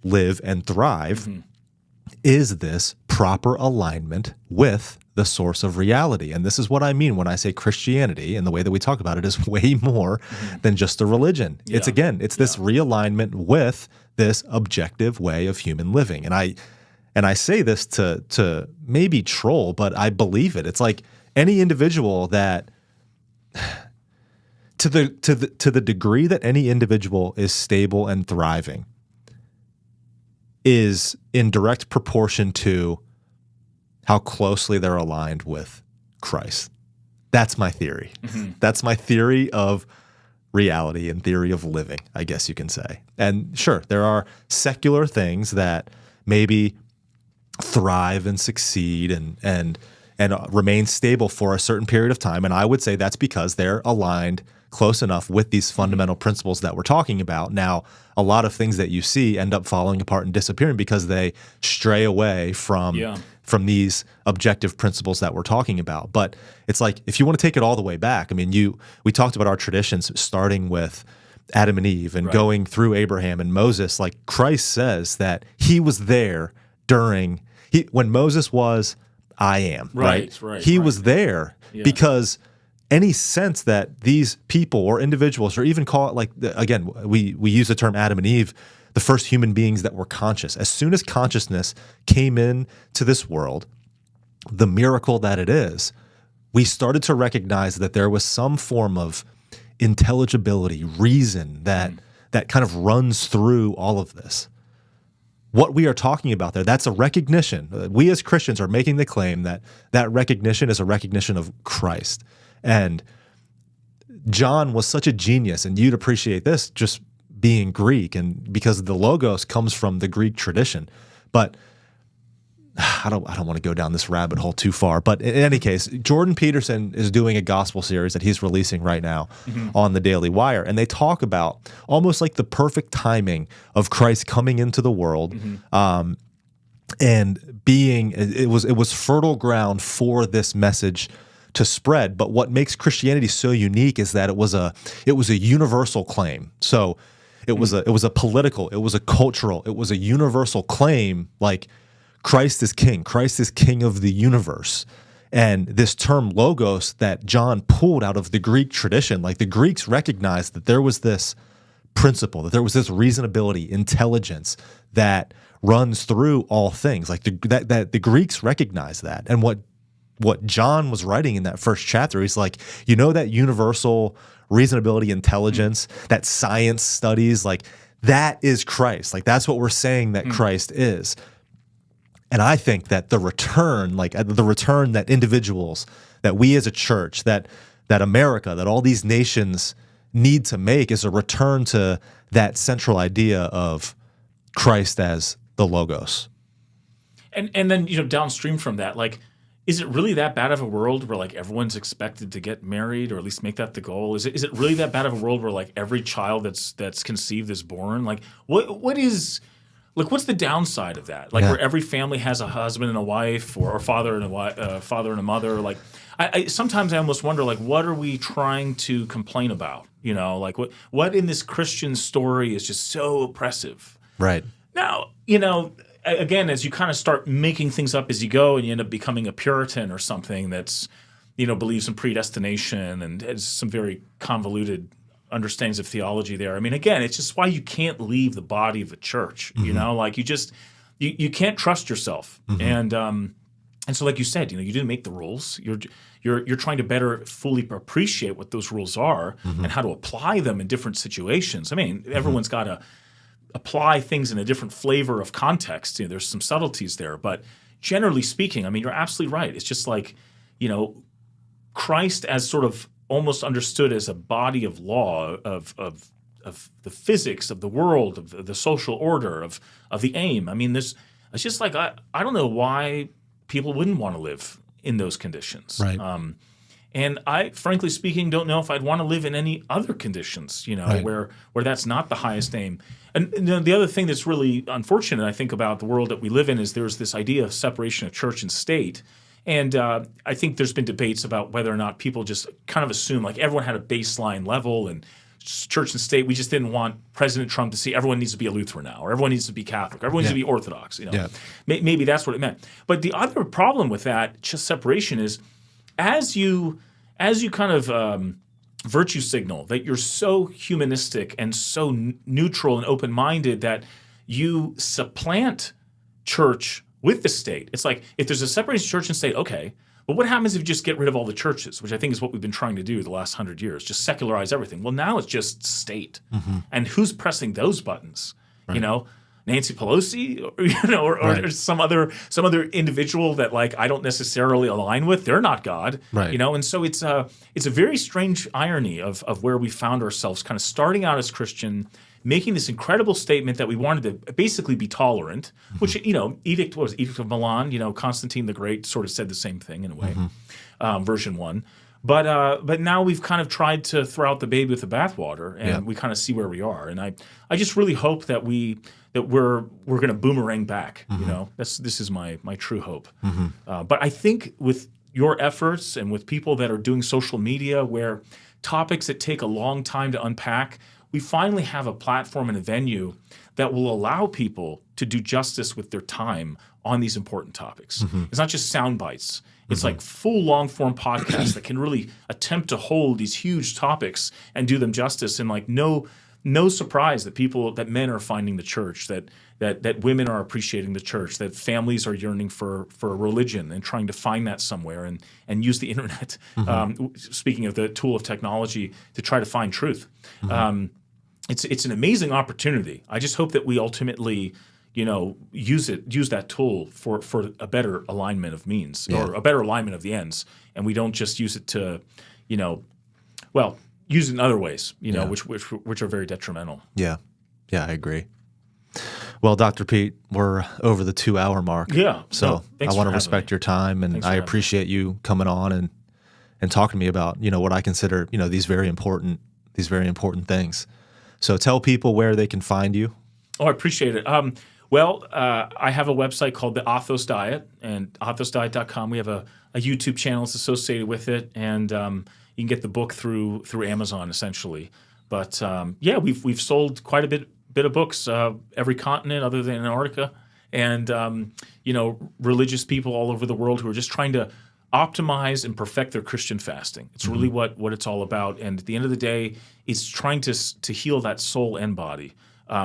live, and thrive. Is this proper alignment with the source of reality? And this is what I mean when I say Christianity, and the way that we talk about it is way more than just a religion.
Yeah.
It's this realignment with this objective way of human living. And I say this to maybe troll, but I believe it. It's like any individual that to the degree that any individual is stable and thriving is in direct proportion to how closely they're aligned with Christ. That's my theory. That's my theory of reality and theory of living, I guess you can say. And sure, there are secular things that maybe thrive and succeed and remain stable for a certain period of time. And I would say that's because they're aligned close enough with these fundamental principles that we're talking about. Now, a lot of things that you see end up falling apart and disappearing because they stray away from these objective principles that we're talking about. But it's like, if you want to take it all the way back, I mean, we talked about our traditions starting with Adam and Eve and going through Abraham and Moses. Like, Christ says that he was there when Moses was, I am, right? He was there because any sense that these people or individuals, or even call it like, again, we use the term Adam and Eve, the first human beings that were conscious. As soon as consciousness came in to this world, the miracle that it is, we started to recognize that there was some form of intelligibility, reason that kind of runs through all of this. What we are talking about there, that's a recognition. We as Christians are making the claim that that recognition is a recognition of Christ. And John was such a genius, and you'd appreciate this just being Greek, and because the Logos comes from the Greek tradition. But I don't want to go down this rabbit hole too far. But in any case, Jordan Peterson is doing a gospel series that he's releasing right now on the Daily Wire, and they talk about almost like the perfect timing of Christ coming into the world, and being it was fertile ground for this message to spread. But what makes Christianity so unique is that it was a universal claim. So it was a political, it was a cultural, it was a universal claim, like Christ is king. Christ is king of the universe. And this term logos that John pulled out of the Greek tradition, like the Greeks recognized that there was this principle, that there was this reasonability, intelligence that runs through all things. Like that the Greeks recognized that. And what John was writing in that first chapter, he's like, that universal reasonability, intelligence, that science studies, like that is Christ. Like that's what we're saying that Christ is. And I think that the return that individuals, that we as a church, that America, that all these nations need to make is a return to that central idea of Christ as the Logos.
And then, downstream from that, like, is it really that bad of a world where like everyone's expected to get married, or at least make that the goal? Is it really that bad of a world where like every child that's conceived is born? Like what's the downside of that? Like where every family has a husband and a wife, or father and a mother. Like I sometimes I almost wonder, like, what are we trying to complain about? Like what in this Christian story is just so oppressive?
Right.
Now, again, as you kind of start making things up as you go, and you end up becoming a Puritan or something that's, believes in predestination and has some very convoluted understandings of theology there. I mean, again, it's just why you can't leave the body of the church. Like you can't trust yourself. And so, like you said, you didn't make the rules. You're trying to better fully appreciate what those rules are and how to apply them in different situations. I mean, everyone's got to apply things in a different flavor of context. There's some subtleties there, but generally speaking, I mean, you're absolutely right. It's just like, Christ as sort of almost understood as a body of law of the physics of the world, of the social order, of the aim. I mean, it's just like I don't know why people wouldn't want to live in those conditions.
Right.
And I, frankly speaking, don't know if I'd want to live in any other conditions,
Right.
where that's not the highest aim. And the other thing that's really unfortunate, I think, about the world that we live in is there's this idea of separation of church and state. And I think there's been debates about whether or not people just kind of assume like everyone had a baseline level, and church and state, we just didn't want President Trump to see everyone needs to be a Lutheran now, or everyone needs to be Catholic, or everyone needs to be Orthodox. Maybe that's what it meant. But the other problem with that just separation is as you kind of virtue signal that you're so humanistic and so neutral and open-minded that you supplant church with the state. It's like if there's a separation of church and state, okay, but what happens if you just get rid of all the churches, which I think is what we've been trying to do the last 100 years, just secularize everything. Well, now it's just state. And who's pressing those buttons? Right. Nancy Pelosi, or
Right.
some other individual that like I don't necessarily align with. They're not God,
Right.
And so it's a very strange irony of where we found ourselves, kind of starting out as Christian, making this incredible statement that we wanted to basically be tolerant, which Edict of Milan. Constantine the Great sort of said the same thing in a way, version 1. But now we've kind of tried to throw out the baby with the bathwater, and we kind of see where we are. And I just really hope that we're going to boomerang back. This is my true hope. But I think with your efforts and with people that are doing social media, where topics that take a long time to unpack, we finally have a platform and a venue that will allow people to do justice with their time on these important topics. It's not just sound bites. It's like full long-form podcasts that can really attempt to hold these huge topics and do them justice. And like no surprise that men are finding the church, that women are appreciating the church, that families are yearning for a religion and trying to find that somewhere and use the internet. Speaking of the tool of technology to try to find truth. It's an amazing opportunity. I just hope that we ultimately use that tool for a better alignment of means, or a better alignment of the ends, and we don't just use it to, use it in other ways, which are very detrimental.
Yeah, I agree. Well, Dr. Pete, we're over the 2-hour mark.
Yeah.
So I want to respect your time, and I appreciate you coming on and talking to me about what I consider these very important things. So tell people where they can find you.
Oh, I appreciate it. I have a website called the Athos Diet, and athosdiet.com. We have a YouTube channel that's associated with it, and you can get the book through Amazon essentially. But we've sold quite a bit of books, every continent other than Antarctica, and religious people all over the world who are just trying to optimize and perfect their Christian fasting. It's really what it's all about. And at the end of the day, it's trying to heal that soul and body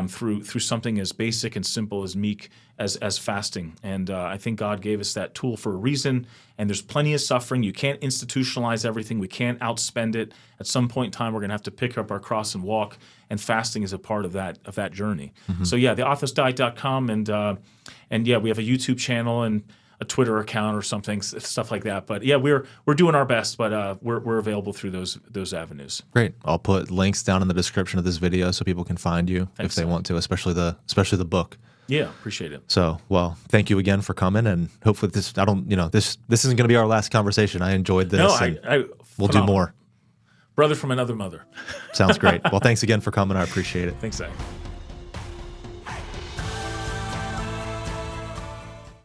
through something as basic and simple as meek as fasting. And I think God gave us that tool for a reason. And there's plenty of suffering. You can't institutionalize everything. We can't outspend it. At some point in time, we're going to have to pick up our cross and walk. And fasting is a part of that journey. So yeah, the athosdiet.com and yeah, we have a YouTube channel and a Twitter account or something, stuff like that. But yeah, we're doing our best, but we're available through those avenues.
Great. I'll put links down in the description of this video so people can find you if they want to, especially the book.
Yeah, appreciate it.
So, well, thank you again for coming, and hopefully this isn't going to be our last conversation. I enjoyed this.
No,
we'll do more.
Brother from another mother.
Sounds great. Well, thanks again for coming. I appreciate it.
Thanks, Zach.